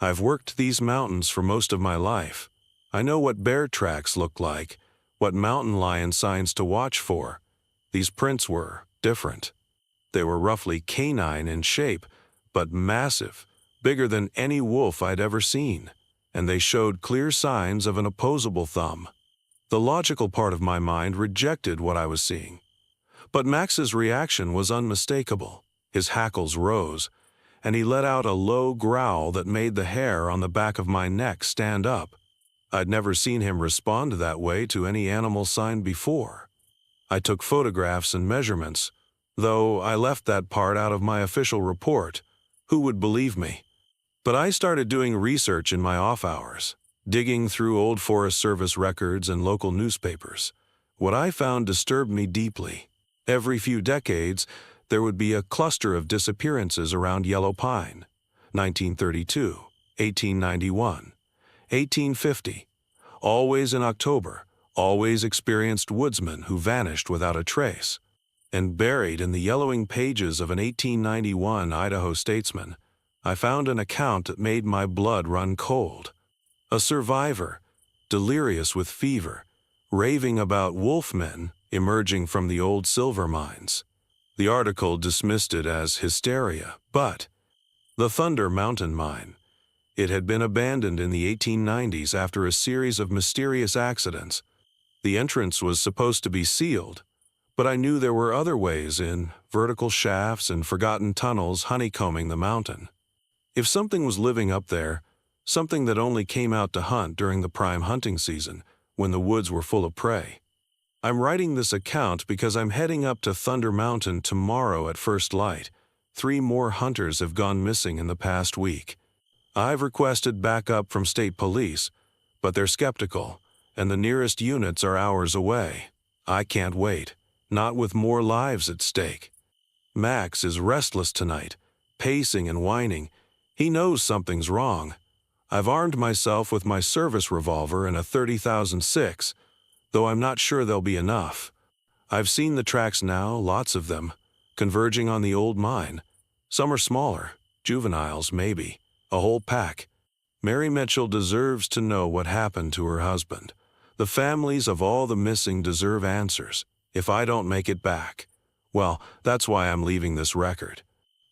I've worked these mountains for most of my life. I know what bear tracks look like, what mountain lion signs to watch for. These prints were different. They were roughly canine in shape, but massive, bigger than any wolf I'd ever seen. And they showed clear signs of an opposable thumb. The logical part of my mind rejected what I was seeing. But Max's reaction was unmistakable. His hackles rose, and he let out a low growl that made the hair on the back of my neck stand up. I'd never seen him respond that way to any animal sign before. I took photographs and measurements, though I left that part out of my official report. Who would believe me? But I started doing research in my off hours, digging through old Forest Service records and local newspapers. What I found disturbed me deeply. Every few decades, there would be a cluster of disappearances around Yellow Pine. 1932, 1891, 1850. Always in October, always experienced woodsmen who vanished without a trace. And buried in the yellowing pages of an 1891 Idaho Statesman, I found an account that made my blood run cold. A survivor, delirious with fever, raving about wolfmen emerging from the old silver mines. The article dismissed it as hysteria, but the Thunder Mountain Mine. It had been abandoned in the 1890s after a series of mysterious accidents. The entrance was supposed to be sealed, but I knew there were other ways in, vertical shafts and forgotten tunnels honeycombing the mountain. If something was living up there, something that only came out to hunt during the prime hunting season, when the woods were full of prey. I'm writing this account because I'm heading up to Thunder Mountain tomorrow at first light. 3 more hunters have gone missing in the past week. I've requested backup from state police, but they're skeptical, and the nearest units are hours away. I can't wait, not with more lives at stake. Max is restless tonight, pacing and whining. He knows something's wrong. I've armed myself with my service revolver and a 30,006, though I'm not sure they'll be enough. I've seen the tracks now, lots of them, converging on the old mine. Some are smaller, juveniles maybe, a whole pack. Mary Mitchell deserves to know what happened to her husband. The families of all the missing deserve answers. If I don't make it back, well, that's why I'm leaving this record.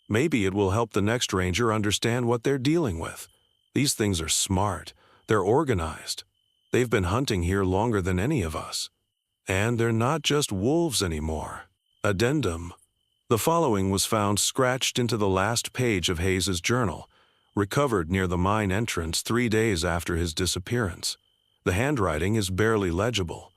Maybe it will help the next ranger understand what they're dealing with. These things are smart. They're organized. They've been hunting here longer than any of us. And they're not just wolves anymore. Addendum. The following was found scratched into the last page of Hayes's journal, recovered near the mine entrance 3 days after his disappearance. The handwriting is barely legible.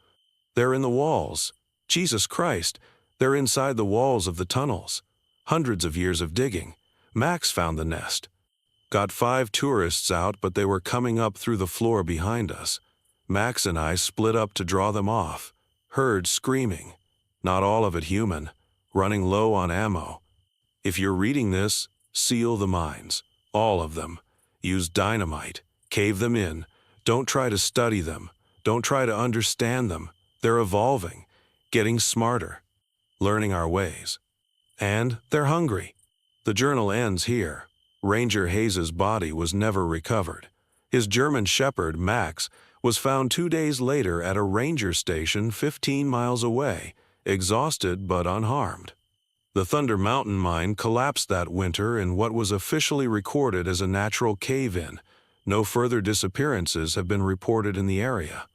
They're in the walls. Jesus Christ, they're inside the walls of the tunnels. Hundreds of years of digging. Max found the nest. Got 5 tourists out, but they were coming up through the floor behind us. Max and I split up to draw them off. Heard screaming. Not all of it human. Running low on ammo. If you're reading this, seal the mines. All of them. Use dynamite. Cave them in. Don't try to study them. Don't try to understand them. They're evolving. Getting smarter. Learning our ways. And they're hungry. The journal ends here. Ranger Hayes's body was never recovered. His German shepherd, Max, was found 2 days later at a ranger station 15 miles away, exhausted but unharmed. The Thunder Mountain Mine collapsed that winter in what was officially recorded as a natural cave-in. No further disappearances have been reported in the area.